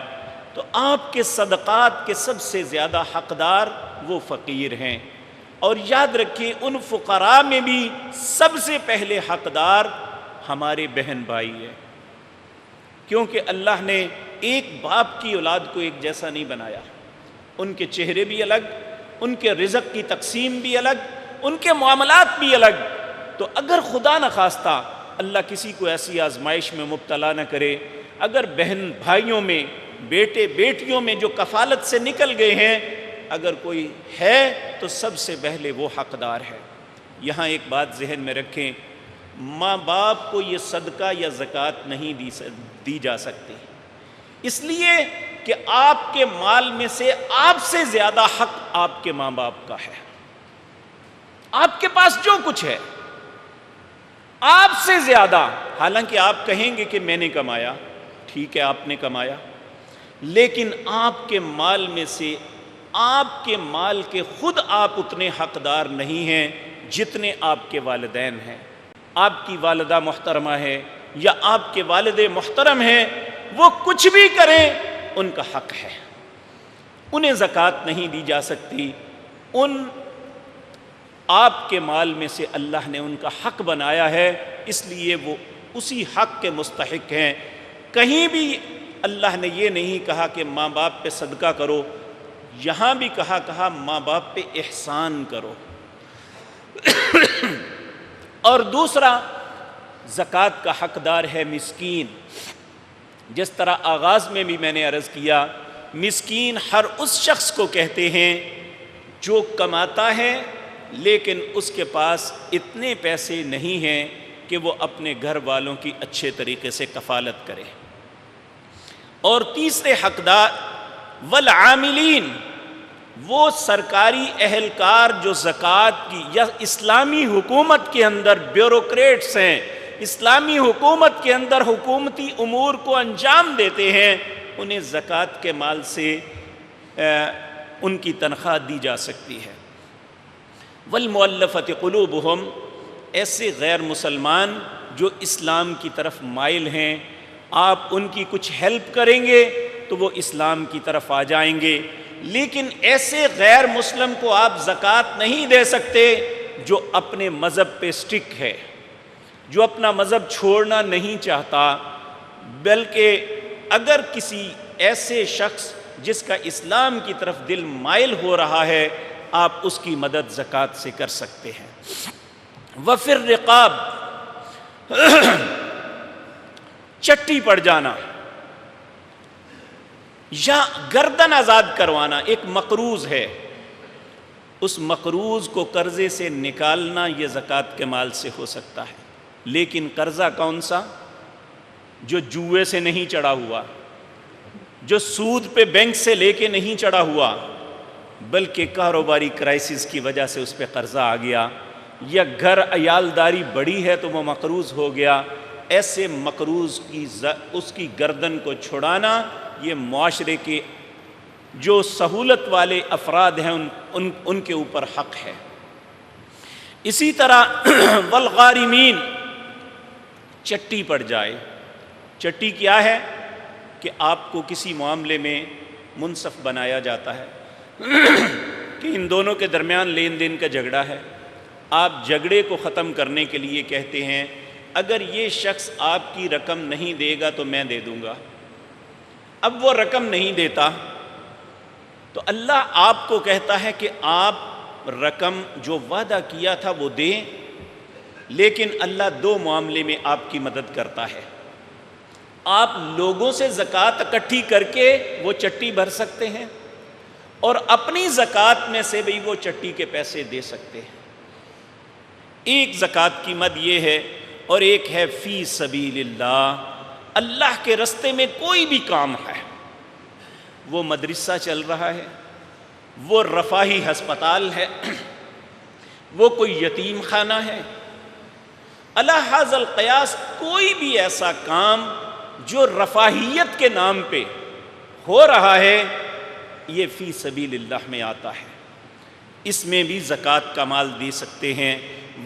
تو آپ کے صدقات کے سب سے زیادہ حقدار وہ فقیر ہیں، اور یاد رکھیں ان فقراء میں بھی سب سے پہلے حقدار ہمارے بہن بھائی ہیں، کیونکہ اللہ نے ایک باپ کی اولاد کو ایک جیسا نہیں بنایا، ان کے چہرے بھی الگ، ان کے رزق کی تقسیم بھی الگ، ان کے معاملات بھی الگ۔ تو اگر خدا نخواستہ اللہ کسی کو ایسی آزمائش میں مبتلا نہ کرے، اگر بہن بھائیوں میں، بیٹے بیٹیوں میں جو کفالت سے نکل گئے ہیں، اگر کوئی ہے تو سب سے پہلے وہ حقدار ہے۔ یہاں ایک بات ذہن میں رکھیں، ماں باپ کو یہ صدقہ یا زکوٰۃ نہیں دی جا سکتی، اس لیے کہ آپ کے مال میں سے آپ سے زیادہ حق آپ کے ماں باپ کا ہے۔ آپ کے پاس جو کچھ ہے، آپ سے زیادہ، حالانکہ آپ کہیں گے کہ میں نے کمایا، ٹھیک ہے آپ نے کمایا، لیکن آپ کے مال میں سے، آپ کے مال کے خود آپ اتنے حقدار نہیں ہیں جتنے آپ کے والدین ہیں۔ آپ کی والدہ محترمہ ہے یا آپ کے والد محترم ہیں، وہ کچھ بھی کریں ان کا حق ہے، انہیں زکوٰۃ نہیں دی جا سکتی۔ ان آپ کے مال میں سے اللہ نے ان کا حق بنایا ہے، اس لیے وہ اسی حق کے مستحق ہیں۔ کہیں بھی اللہ نے یہ نہیں کہا کہ ماں باپ پہ صدقہ کرو، یہاں بھی کہا ماں باپ پہ احسان کرو۔ اور دوسرا، زکوٰۃ کا حقدار ہے مسکین۔ جس طرح آغاز میں بھی میں نے عرض کیا، مسکین ہر اس شخص کو کہتے ہیں جو کماتا ہے لیکن اس کے پاس اتنے پیسے نہیں ہیں کہ وہ اپنے گھر والوں کی اچھے طریقے سے کفالت کرے۔ اور تیسرے حقدار والعاملین، وہ سرکاری اہلکار جو زکوٰۃ کی یا اسلامی حکومت کے اندر بیوروکریٹس ہیں، اسلامی حکومت کے اندر حکومتی امور کو انجام دیتے ہیں، انہیں زکوٰۃ کے مال سے ان کی تنخواہ دی جا سکتی ہے۔ والمؤلفۃ قلوبہم، ایسے غیر مسلمان جو اسلام کی طرف مائل ہیں، آپ ان کی کچھ ہیلپ کریں گے تو وہ اسلام کی طرف آ جائیں گے، لیکن ایسے غیر مسلم کو آپ زکوٰۃ نہیں دے سکتے جو اپنے مذہب پہ سٹک ہے، جو اپنا مذہب چھوڑنا نہیں چاہتا، بلکہ اگر کسی ایسے شخص جس کا اسلام کی طرف دل مائل ہو رہا ہے، آپ اس کی مدد زکوٰۃ سے کر سکتے ہیں۔ وفی الرقاب، چٹی پڑ جانا یا گردن آزاد کروانا ایک مقروض ہے، اس مقروض کو قرضے سے نکالنا یہ زکوٰۃ کے مال سے ہو سکتا ہے، لیکن قرضہ کون سا؟ جو جوئے سے نہیں چڑھا ہوا، جو سود پہ بینک سے لے کے نہیں چڑھا ہوا، بلکہ کاروباری کرائسس کی وجہ سے اس پہ قرضہ آ گیا، یا گھر عیالداری بڑی ہے تو وہ مقروض ہو گیا۔ ایسے مقروض کی اس کی گردن کو چھڑانا یہ معاشرے کے جو سہولت والے افراد ہیں ان کے اوپر حق ہے۔ اسی طرح والغارمین، چٹی پڑ جائے۔ چٹی کیا ہے؟ کہ آپ کو کسی معاملے میں منصف بنایا جاتا ہے کہ ان دونوں کے درمیان لین دین کا جھگڑا ہے، آپ جھگڑے کو ختم کرنے کے لیے کہتے ہیں اگر یہ شخص آپ کی رقم نہیں دے گا تو میں دے دوں گا۔ اب وہ رقم نہیں دیتا تو اللہ آپ کو کہتا ہے کہ آپ رقم جو وعدہ کیا تھا وہ دیں، لیکن اللہ دو معاملے میں آپ کی مدد کرتا ہے۔ آپ لوگوں سے زکوٰۃ اکٹھی کر کے وہ چٹی بھر سکتے ہیں، اور اپنی زکوٰۃ میں سے بھی وہ چٹی کے پیسے دے سکتے ہیں۔ ایک زکوٰۃ کی مد یہ ہے، اور ایک ہے فی سبیل اللہ، اللہ کے رستے میں کوئی بھی کام ہے، وہ مدرسہ چل رہا ہے، وہ رفاہی ہسپتال ہے، وہ کوئی یتیم خانہ ہے، علی ھذا القیاس کوئی بھی ایسا کام جو رفاہیت کے نام پہ ہو رہا ہے، یہ فی سبیل اللہ میں آتا ہے، اس میں بھی زکوٰۃ کا مال دے سکتے ہیں۔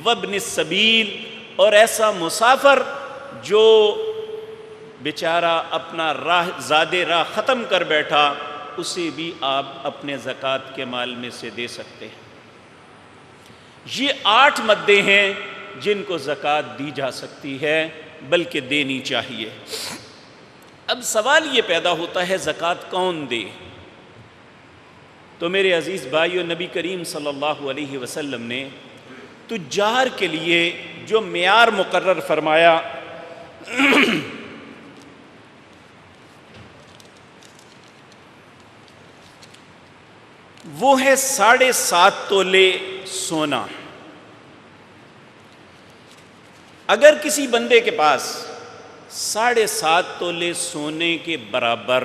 وابن السبیل، اور ایسا مسافر جو بیچارہ اپنا زاد راہ ختم کر بیٹھا، اسے بھی آپ اپنے زکوٰۃ کے مال میں سے دے سکتے ہیں۔ یہ 8 مدیں ہیں جن کو زکوٰۃ دی جا سکتی ہے، بلکہ دینی چاہیے۔ اب سوال یہ پیدا ہوتا ہے زکوٰۃ کون دے؟ تو میرے عزیز بھائیو، نبی کریم صلی اللہ علیہ وسلم نے تجار کے لیے جو معیار مقرر فرمایا وہ ہے 7.5 تولے سونا۔ اگر کسی بندے کے پاس 7.5 تولے سونے کے برابر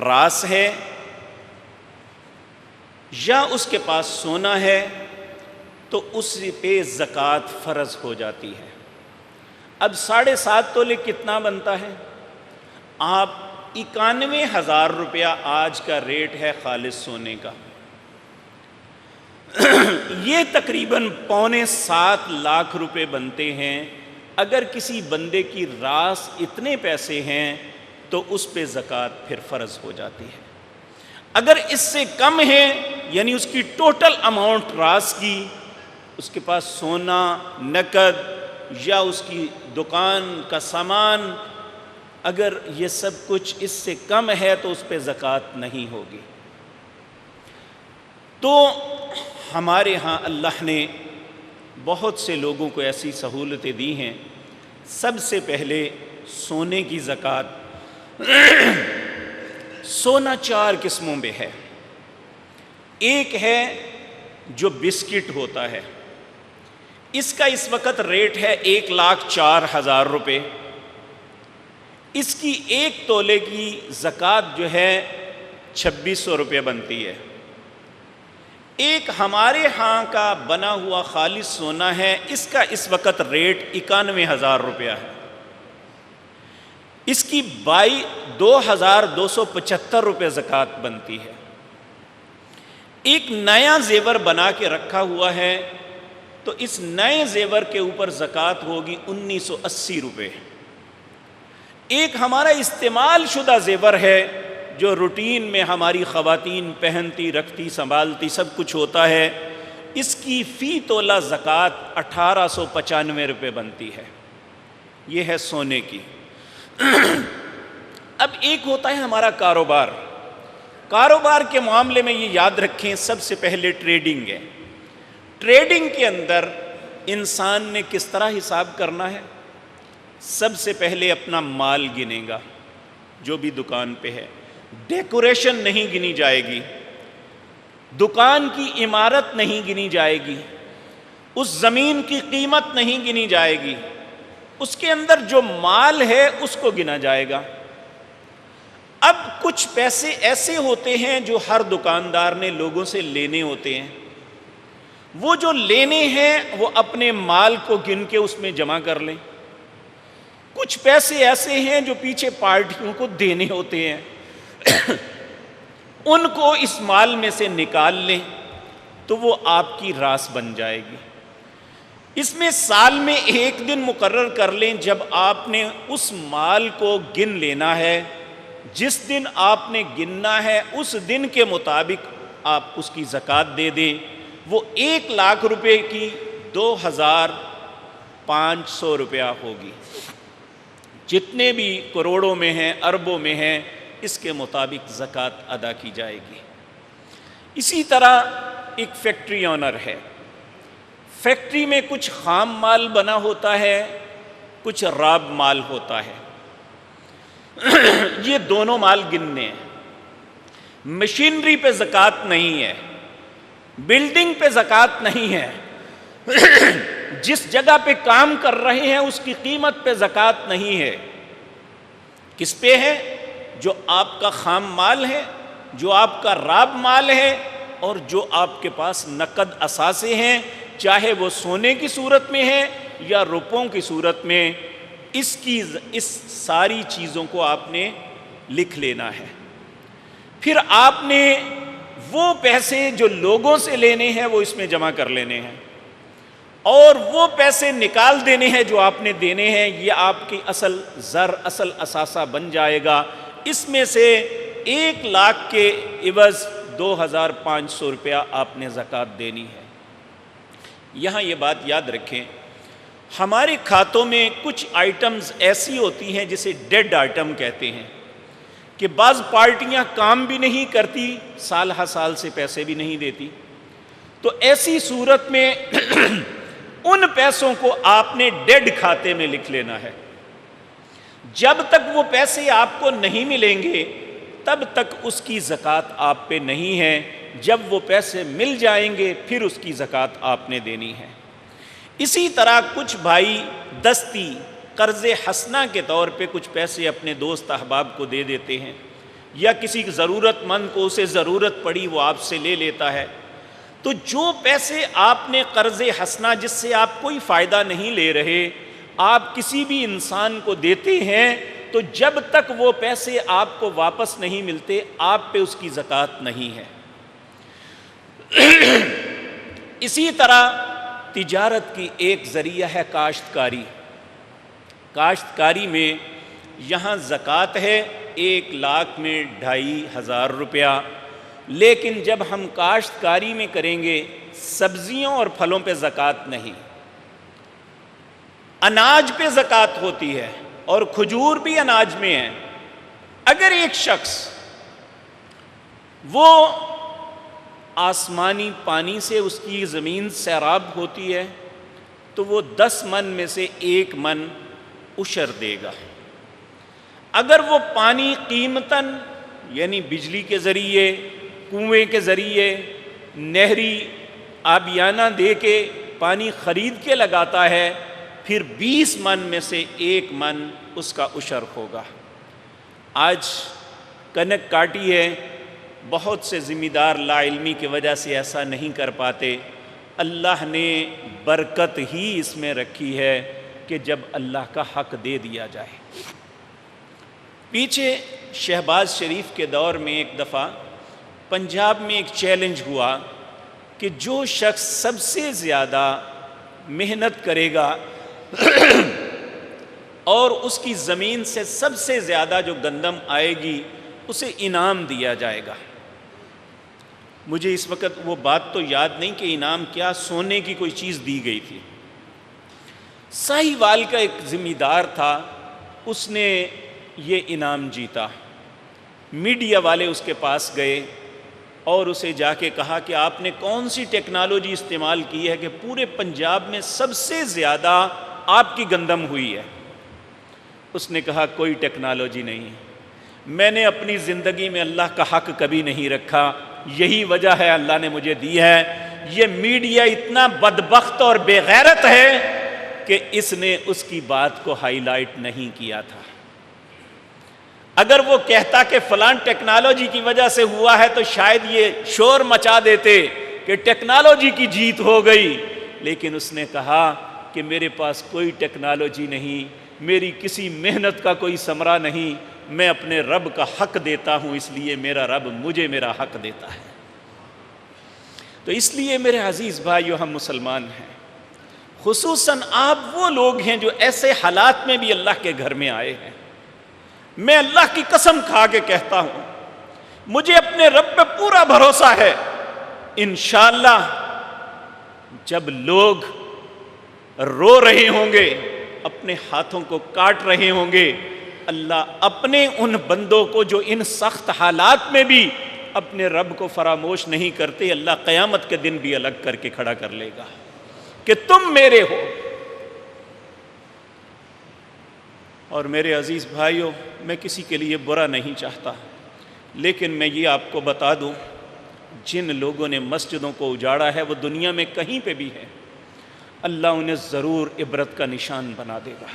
راس ہے یا اس کے پاس سونا ہے تو اس پہ زکوٰۃ فرض ہو جاتی ہے۔ اب 7.5 تولے کتنا بنتا ہے؟ آپ 91,000 روپیہ آج کا ریٹ ہے خالص سونے کا، یہ تقریباً 6.25 لاکھ روپے بنتے ہیں۔ اگر کسی بندے کی راس اتنے پیسے ہیں تو اس پہ زکوٰۃ پھر فرض ہو جاتی ہے۔ اگر اس سے کم ہے، یعنی اس کی ٹوٹل اماؤنٹ راس کی، اس کے پاس سونا، نقد یا اس کی دکان کا سامان، اگر یہ سب کچھ اس سے کم ہے تو اس پہ زکوٰۃ نہیں ہوگی۔ تو ہمارے ہاں اللہ نے بہت سے لوگوں کو ایسی سہولتیں دی ہیں۔ سب سے پہلے سونے کی زکوٰۃ، سونا 4 قسموں میں ہے۔ ایک ہے جو بسکٹ ہوتا ہے، اس کا اس وقت ریٹ ہے 1,04,000 روپے۔ اس کی 1 تولے کی زکوٰۃ جو ہے 2,600 روپے بنتی ہے۔ ایک ہمارے ہاں کا بنا ہوا خالص سونا ہے، اس کا اس وقت ریٹ 91,000 روپیہ ہے، اس کی 2,275 روپے زکوٰۃ بنتی ہے۔ ایک نیا زیور بنا کے رکھا ہوا ہے تو اس نئے زیور کے اوپر زکوٰۃ ہوگی 1,980 روپے۔ ایک ہمارا استعمال شدہ زیور ہے جو روٹین میں ہماری خواتین پہنتی، رکھتی، سنبھالتی، سب کچھ ہوتا ہے، اس کی فی تولہ زکوٰۃ 1,895 روپے بنتی ہے۔ یہ ہے سونے کی۔ اب ایک ہوتا ہے ہمارا کاروبار۔ کاروبار کے معاملے میں یہ یاد رکھیں، سب سے پہلے ٹریڈنگ ہے۔ ٹریڈنگ کے اندر انسان نے کس طرح حساب کرنا ہے؟ سب سے پہلے اپنا مال گنے گا جو بھی دکان پہ ہے، ڈیکوریشن نہیں گنی جائے گی، دکان کی عمارت نہیں گنی جائے گی، اس زمین کی قیمت نہیں گنی جائے گی، اس کے اندر جو مال ہے اس کو گنا جائے گا۔ اب کچھ پیسے ایسے ہوتے ہیں جو ہر دکاندار نے لوگوں سے لینے ہوتے ہیں، وہ جو لینے ہیں وہ اپنے مال کو گن کے اس میں جمع کر لیں۔ کچھ پیسے ایسے ہیں جو پیچھے پارٹیوں کو دینے ہوتے ہیں، ان کو اس مال میں سے نکال لیں تو وہ آپ کی راس بن جائے گی۔ اس میں سال میں 1 دن مقرر کر لیں جب آپ نے اس مال کو گن لینا ہے، جس دن آپ نے گننا ہے اس دن کے مطابق آپ اس کی زکوٰۃ دے دیں۔ وہ 1 لاکھ روپے کی 2,500 روپیہ ہوگی، جتنے بھی کروڑوں میں ہیں، اربوں میں ہیں، اس کے مطابق زکوٰۃ ادا کی جائے گی۔ اسی طرح ایک فیکٹری آنر ہے، فیکٹری میں کچھ خام مال بنا ہوتا ہے، کچھ راب مال ہوتا ہے، یہ دونوں مال گننے ہیں۔ مشینری پہ زکوٰۃ نہیں ہے، بلڈنگ پہ زکوٰۃ نہیں ہے، جس جگہ پہ کام کر رہے ہیں اس کی قیمت پہ زکوٰۃ نہیں ہے۔ کس پہ ہے؟ جو آپ کا خام مال ہے، جو آپ کا راب مال ہے، اور جو آپ کے پاس نقد اثاثے ہیں، چاہے وہ سونے کی صورت میں ہے یا روپوں کی صورت میں، اس ساری چیزوں کو آپ نے لکھ لینا ہے۔ پھر آپ نے وہ پیسے جو لوگوں سے لینے ہیں وہ اس میں جمع کر لینے ہیں، اور وہ پیسے نکال دینے ہیں جو آپ نے دینے ہیں، یہ آپ کی اصل زر، اصل اثاثہ بن جائے گا۔ اس میں سے 1 لاکھ کے عوض 2,500 روپیہ آپ نے زکوٰۃ دینی ہے۔ یہاں یہ بات یاد رکھیں، ہمارے کھاتوں میں کچھ آئٹمز ایسی ہوتی ہیں جسے ڈیڈ آئٹم کہتے ہیں، کہ بعض پارٹیاں کام بھی نہیں کرتی، سال ہر سال سے پیسے بھی نہیں دیتی، تو ایسی صورت میں ان پیسوں کو آپ نے ڈیڈ کھاتے میں لکھ لینا ہے۔ جب تک وہ پیسے آپ کو نہیں ملیں گے تب تک اس کی زکوٰۃ آپ پہ نہیں ہے، جب وہ پیسے مل جائیں گے پھر اس کی زکوٰۃ آپ نے دینی ہے۔ اسی طرح کچھ بھائی دستی قرض حسنہ کے طور پہ کچھ پیسے اپنے دوست احباب کو دے دیتے ہیں، یا کسی ضرورت مند کو اسے ضرورت پڑی وہ آپ سے لے لیتا ہے، تو جو پیسے آپ نے قرض حسنہ جس سے آپ کوئی فائدہ نہیں لے رہے، آپ کسی بھی انسان کو دیتے ہیں تو جب تک وہ پیسے آپ کو واپس نہیں ملتے آپ پہ اس کی زکوٰۃ نہیں ہے۔ اسی طرح تجارت کی ایک ذریعہ ہے کاشتکاری۔ کاشتکاری میں یہاں زکوٰۃ ہے 1,00,000 میں 2,500 روپیہ، لیکن جب ہم کاشتکاری میں کریں گے سبزیوں اور پھلوں پہ زکوٰۃ نہیں، اناج پہ زکوٰۃ ہوتی ہے، اور کھجور بھی اناج میں ہے۔ اگر ایک شخص وہ آسمانی پانی سے اس کی زمین سیراب ہوتی ہے تو وہ 10 من میں سے 1 من عشر دے گا۔ اگر وہ پانی قیمتاً یعنی بجلی کے ذریعے، کنویں کے ذریعے، نہری آبیانہ دے کے پانی خرید کے لگاتا ہے پھر 20 من میں سے 1 من اس کا عشر ہوگا۔ آج کنک کاٹی ہے، بہت سے ذمہ دار لا علمی کی وجہ سے ایسا نہیں کر پاتے۔ اللہ نے برکت ہی اس میں رکھی ہے کہ جب اللہ کا حق دے دیا جائے۔ پیچھے شہباز شریف کے دور میں ایک دفعہ پنجاب میں ایک چیلنج ہوا کہ جو شخص سب سے زیادہ محنت کرے گا اور اس کی زمین سے سب سے زیادہ جو گندم آئے گی اسے انعام دیا جائے گا۔ مجھے اس وقت وہ بات تو یاد نہیں کہ انعام کیا، سونے کی کوئی چیز دی گئی تھی۔ ساہیوال کا ایک ذمہ دار تھا، اس نے یہ انعام جیتا۔ میڈیا والے اس کے پاس گئے اور اسے جا کے کہا کہ آپ نے کون سی ٹیکنالوجی استعمال کی ہے کہ پورے پنجاب میں سب سے زیادہ آپ کی گندم ہوئی ہے؟ اس نے کہا کوئی ٹیکنالوجی نہیں، میں نے اپنی زندگی میں اللہ کا حق کبھی نہیں رکھا، یہی وجہ ہے اللہ نے مجھے دی ہے۔ یہ میڈیا اتنا بدبخت اور بے غیرت ہے کہ اس نے اس کی بات کو ہائی لائٹ نہیں کیا تھا۔ اگر وہ کہتا کہ فلاں ٹیکنالوجی کی وجہ سے ہوا ہے تو شاید یہ شور مچا دیتے کہ ٹیکنالوجی کی جیت ہو گئی، لیکن اس نے کہا کہ میرے پاس کوئی ٹیکنالوجی نہیں، میری کسی محنت کا کوئی ثمرہ نہیں، میں اپنے رب کا حق دیتا ہوں، اس لیے میرا رب مجھے میرا حق دیتا ہے۔ تو اس لیے میرے عزیز بھائیو، ہم مسلمان ہیں، خصوصاً آپ وہ لوگ ہیں جو ایسے حالات میں بھی اللہ کے گھر میں آئے ہیں۔ میں اللہ کی قسم کھا کے کہتا ہوں، مجھے اپنے رب پہ پورا بھروسہ ہے، انشاءاللہ جب لوگ رو رہے ہوں گے، اپنے ہاتھوں کو کاٹ رہے ہوں گے، اللہ اپنے ان بندوں کو جو ان سخت حالات میں بھی اپنے رب کو فراموش نہیں کرتے، اللہ قیامت کے دن بھی الگ کر کے کھڑا کر لے گا کہ تم میرے ہو۔ اور میرے عزیز بھائیوں، میں کسی کے لیے برا نہیں چاہتا، لیکن میں یہ آپ کو بتا دوں، جن لوگوں نے مسجدوں کو اجاڑا ہے وہ دنیا میں کہیں پہ بھی ہے، اللہ انہیں ضرور عبرت کا نشان بنا دے گا۔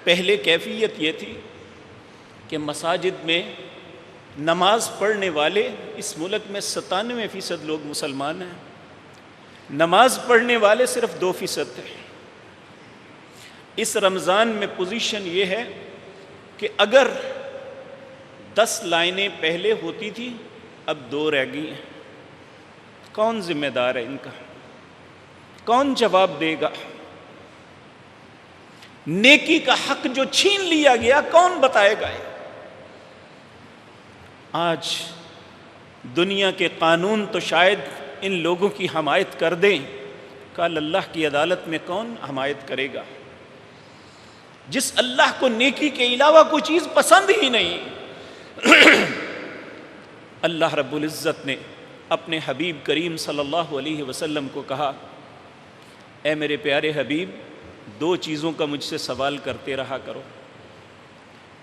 پہلے کیفیت یہ تھی کہ مساجد میں نماز پڑھنے والے، اس ملک میں 97% لوگ مسلمان ہیں، نماز پڑھنے والے صرف 2% تھے۔ اس رمضان میں پوزیشن یہ ہے کہ اگر 10 لائنیں پہلے ہوتی تھی اب 2 رہ گئی ہیں۔ کون ذمہ دار ہے ان کا؟ کون جواب دے گا؟ نیکی کا حق جو چھین لیا گیا کون بتائے گا؟ آج دنیا کے قانون تو شاید ان لوگوں کی حمایت کر دیں، کل اللہ کی عدالت میں کون حمایت کرے گا؟ جس اللہ کو نیکی کے علاوہ کوئی چیز پسند ہی نہیں۔ اللہ رب العزت نے اپنے حبیب کریم صلی اللہ علیہ وسلم کو کہا، اے میرے پیارے حبیب، 2 چیزوں کا مجھ سے سوال کرتے رہا کرو۔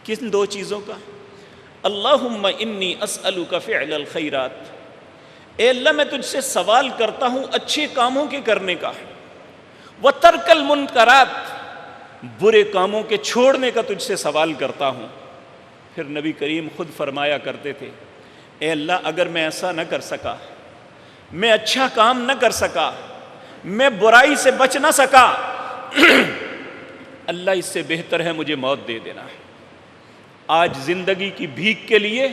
کن 2 چیزوں کا؟ اللہم انی اسألک فعل الخیرات، اے اللہ میں تجھ سے سوال کرتا ہوں اچھے کاموں کے کرنے کا، وترک المنکرات، برے کاموں کے چھوڑنے کا تجھ سے سوال کرتا ہوں۔ پھر نبی کریم خود فرمایا کرتے تھے، اے اللہ اگر میں ایسا نہ کر سکا، میں اچھا کام نہ کر سکا، میں برائی سے بچ نہ سکا، اللہ اس سے بہتر ہے مجھے موت دے دینا۔ آج زندگی کی بھیک کے لیے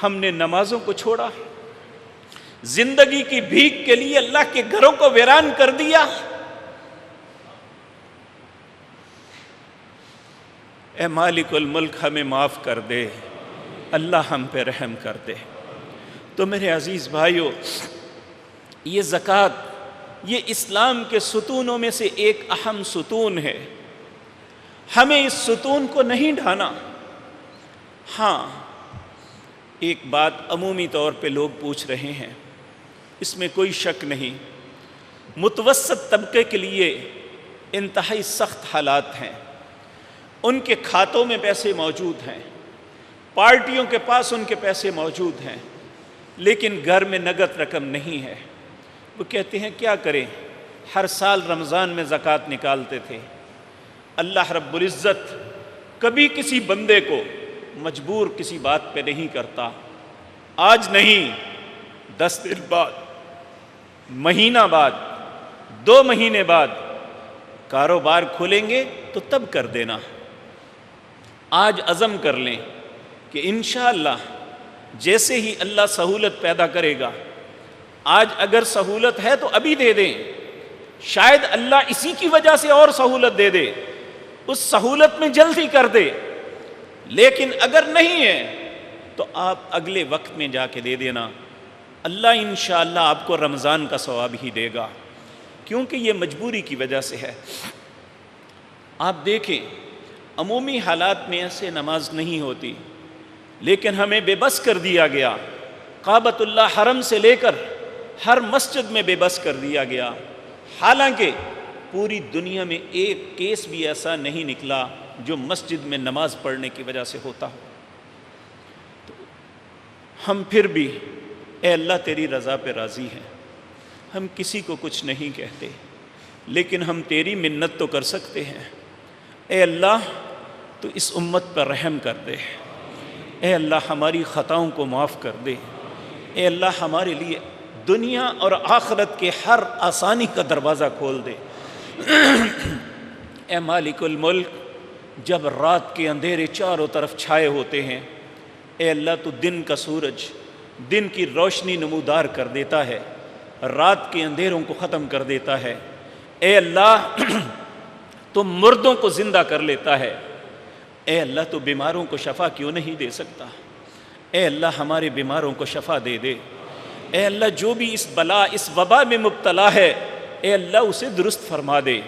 ہم نے نمازوں کو چھوڑا، زندگی کی بھیک کے لیے اللہ کے گھروں کو ویران کر دیا۔ اے مالک الملک ہمیں معاف کر دے، اللہ ہم پہ رحم کر دے۔ تو میرے عزیز بھائیو، یہ زکوٰۃ یہ اسلام کے ستونوں میں سے ایک اہم ستون ہے، ہمیں اس ستون کو نہیں ڈھانا۔ ہاں، ایک بات عمومی طور پہ لوگ پوچھ رہے ہیں، اس میں کوئی شک نہیں، متوسط طبقے کے لیے انتہائی سخت حالات ہیں، ان کے کھاتوں میں پیسے موجود ہیں، پارٹیوں کے پاس ان کے پیسے موجود ہیں، لیکن گھر میں نقد رقم نہیں ہے۔ وہ کہتے ہیں کیا کریں، ہر سال رمضان میں زکوٰۃ نکالتے تھے۔ اللہ رب العزت کبھی کسی بندے کو مجبور کسی بات پہ نہیں کرتا۔ آج نہیں، 10 دن بعد، مہینہ بعد، 2 مہینے بعد کاروبار کھولیں گے تو تب کر دینا۔ آج عزم کر لیں کہ انشاءاللہ جیسے ہی اللہ سہولت پیدا کرے گا، آج اگر سہولت ہے تو ابھی دے دیں، شاید اللہ اسی کی وجہ سے اور سہولت دے دے، اس سہولت میں جلدی کر دے، لیکن اگر نہیں ہے تو آپ اگلے وقت میں جا کے دے دینا، اللہ انشاءاللہ آپ کو رمضان کا ثواب ہی دے گا، کیونکہ یہ مجبوری کی وجہ سے ہے۔ آپ دیکھیں عمومی حالات میں ایسے نماز نہیں ہوتی، لیکن ہمیں بے بس کر دیا گیا، کعبۃ اللہ حرم سے لے کر ہر مسجد میں بے بس کر دیا گیا، حالانکہ پوری دنیا میں ایک کیس بھی ایسا نہیں نکلا جو مسجد میں نماز پڑھنے کی وجہ سے ہوتا ہو۔ تو ہم پھر بھی اے اللہ تیری رضا پہ راضی ہیں، ہم کسی کو کچھ نہیں کہتے، لیکن ہم تیری منت تو کر سکتے ہیں۔ اے اللہ تو اس امت پر رحم کر دے، اے اللہ ہماری خطاؤں کو معاف کر دے، اے اللہ ہمارے لیے دنیا اور آخرت کے ہر آسانی کا دروازہ کھول دے۔ اے مالک الملک، جب رات کے اندھیرے چاروں طرف چھائے ہوتے ہیں، اے اللہ تو دن کا سورج، دن کی روشنی نمودار کر دیتا ہے، رات کے اندھیروں کو ختم کر دیتا ہے۔ اے اللہ تو مردوں کو زندہ کر لیتا ہے، اے اللہ تو بیماروں کو شفا کیوں نہیں دے سکتا؟ اے اللہ ہمارے بیماروں کو شفا دے دے۔ اے اللہ جو بھی اس بلا اس وبا میں مبتلا ہے، اے اللہ اسے درست فرما دے۔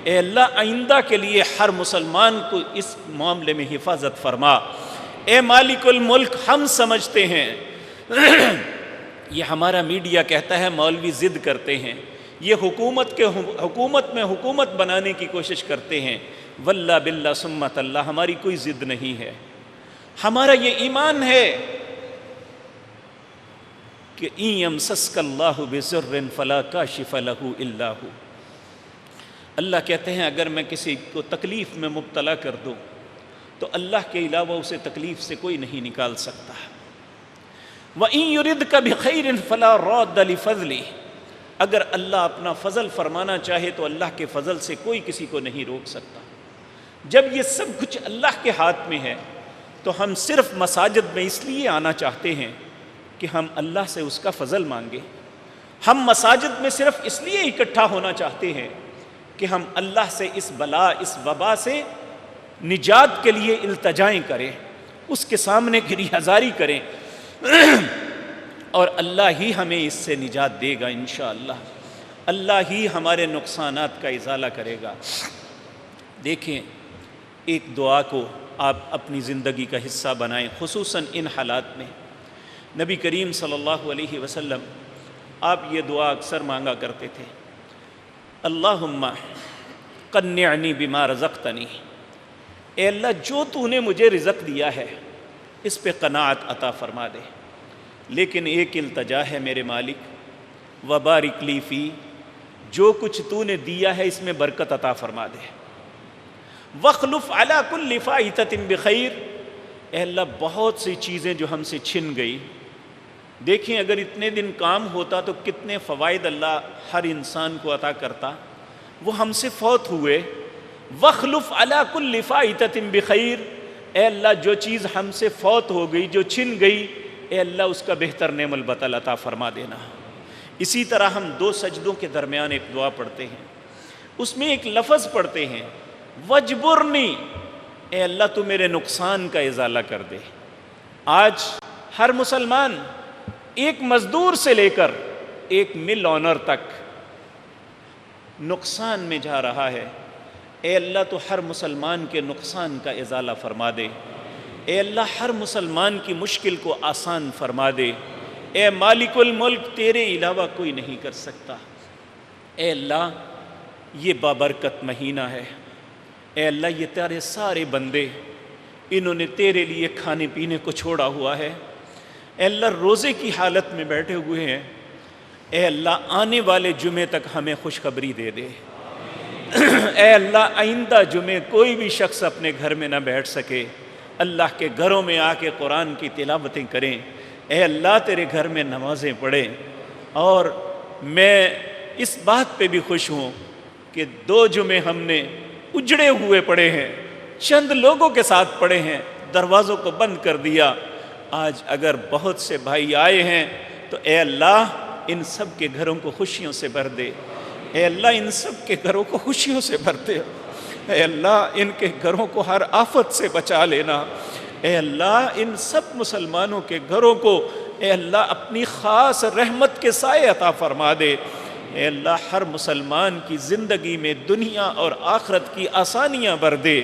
اے اللہ آئندہ کے لیے ہر مسلمان کو اس معاملے میں حفاظت فرما۔ اے مالک الملک، ہم سمجھتے ہیں یہ ہمارا میڈیا کہتا ہے مولوی ضد کرتے ہیں، یہ حکومت میں حکومت بنانے کی کوشش کرتے ہیں۔ واللہ باللہ سمت اللہ، ہماری کوئی ضد نہیں ہے، ہمارا یہ ایمان ہے کہ ان یمسسک اللہ بضر فلا کاشف لہ الا ہو۔ اللہ کہتے ہیں اگر میں کسی کو تکلیف میں مبتلا کر دوں تو اللہ کے علاوہ اسے تکلیف سے کوئی نہیں نکال سکتا۔ وَإِن يُرِدْكَ بِخَيْرٍ فَلَا رَادَّ لِفَضْلِهِ، اگر اللہ اپنا فضل فرمانا چاہے تو اللہ کے فضل سے کوئی کسی کو نہیں روک سکتا۔ جب یہ سب کچھ اللہ کے ہاتھ میں ہے تو ہم صرف مساجد میں اس لیے آنا چاہتے ہیں کہ ہم اللہ سے اس کا فضل مانگیں۔ ہم مساجد میں صرف اس لیے اکٹھا ہونا چاہتے ہیں کہ ہم اللہ سے اس بلا اس وبا سے نجات کے لیے التجائیں کریں، اس کے سامنے گریہ زاری کریں، اور اللہ ہی ہمیں اس سے نجات دے گا انشاءاللہ۔ اللہ ہی ہمارے نقصانات کا ازالہ کرے گا۔ دیکھیں، ایک دعا کو آپ اپنی زندگی کا حصہ بنائیں، خصوصاً ان حالات میں۔ نبی کریم صلی اللہ علیہ وسلم آپ یہ دعا اکثر مانگا کرتے تھے، اللہم قنعنی بما رزقتنی، اے اللہ جو تو نے مجھے رزق دیا ہے اس پہ قناعت عطا فرما دے، لیکن ایک التجا ہے میرے مالک، وبارک لی فی، جو کچھ تو نے دیا ہے اس میں برکت عطا فرما دے، وخلف علی کل فائتۃ بخیر، اے اللہ بہت سی چیزیں جو ہم سے چھن گئی دیکھیں اگر اتنے دن کام ہوتا تو کتنے فوائد اللہ ہر انسان کو عطا کرتا. وہ ہم سے فوت ہوئے. وَاخْلُفْ عَلَىٰ كُلِّ فَائِتَةٍ بِخَيْرٍ، اے اللہ جو چیز ہم سے فوت ہو گئی، جو چھن گئی، اے اللہ اس کا بہتر نعم البدل عطا فرما دینا. اسی طرح ہم 2 سجدوں کے درمیان ایک دعا پڑھتے ہیں، اس میں ایک لفظ پڑھتے ہیں وَاجْبُرْنِي، اے اللہ تو میرے نقصان کا ازالہ کر دے. آج ہر مسلمان ایک مزدور سے لے کر ایک مل آنر تک نقصان میں جا رہا ہے. اے اللہ تو ہر مسلمان کے نقصان کا ازالہ فرما دے. اے اللہ ہر مسلمان کی مشکل کو آسان فرما دے. اے مالک الملک، تیرے علاوہ کوئی نہیں کر سکتا. اے اللہ یہ بابرکت مہینہ ہے. اے اللہ یہ تیرے سارے بندے، انہوں نے تیرے لیے کھانے پینے کو چھوڑا ہوا ہے. اے اللہ روزے کی حالت میں بیٹھے ہوئے ہیں. اے اللہ آنے والے جمعے تک ہمیں خوشخبری دے دے. اے اللہ آئندہ جمعے کوئی بھی شخص اپنے گھر میں نہ بیٹھ سکے، اللہ کے گھروں میں آ کے قرآن کی تلاوتیں کریں. اے اللہ تیرے گھر میں نمازیں پڑھیں. اور میں اس بات پہ بھی خوش ہوں کہ 2 جمعے ہم نے اجڑے ہوئے پڑھے ہیں، چند لوگوں کے ساتھ پڑھے ہیں، دروازوں کو بند کر دیا. آج اگر بہت سے بھائی آئے ہیں تو اے اللہ ان سب کے گھروں کو خوشیوں سے بھر دے. اے اللہ ان سب کے گھروں کو خوشیوں سے بھر دے. اے اللہ ان کے گھروں کو ہر آفت سے بچا لینا. اے اللہ ان سب مسلمانوں کے گھروں کو اے اللہ اپنی خاص رحمت کے سائے عطا فرما دے. اے اللہ ہر مسلمان کی زندگی میں دنیا اور آخرت کی آسانیاں بھر دے.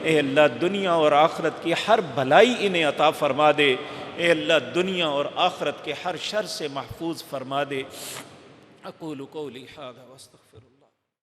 اے اللہ دنیا اور آخرت کی ہر بھلائی انہیں عطا فرما دے. اے اللہ دنیا اور آخرت کے ہر شر سے محفوظ فرما دے. اقول قولی ھذا واستغفر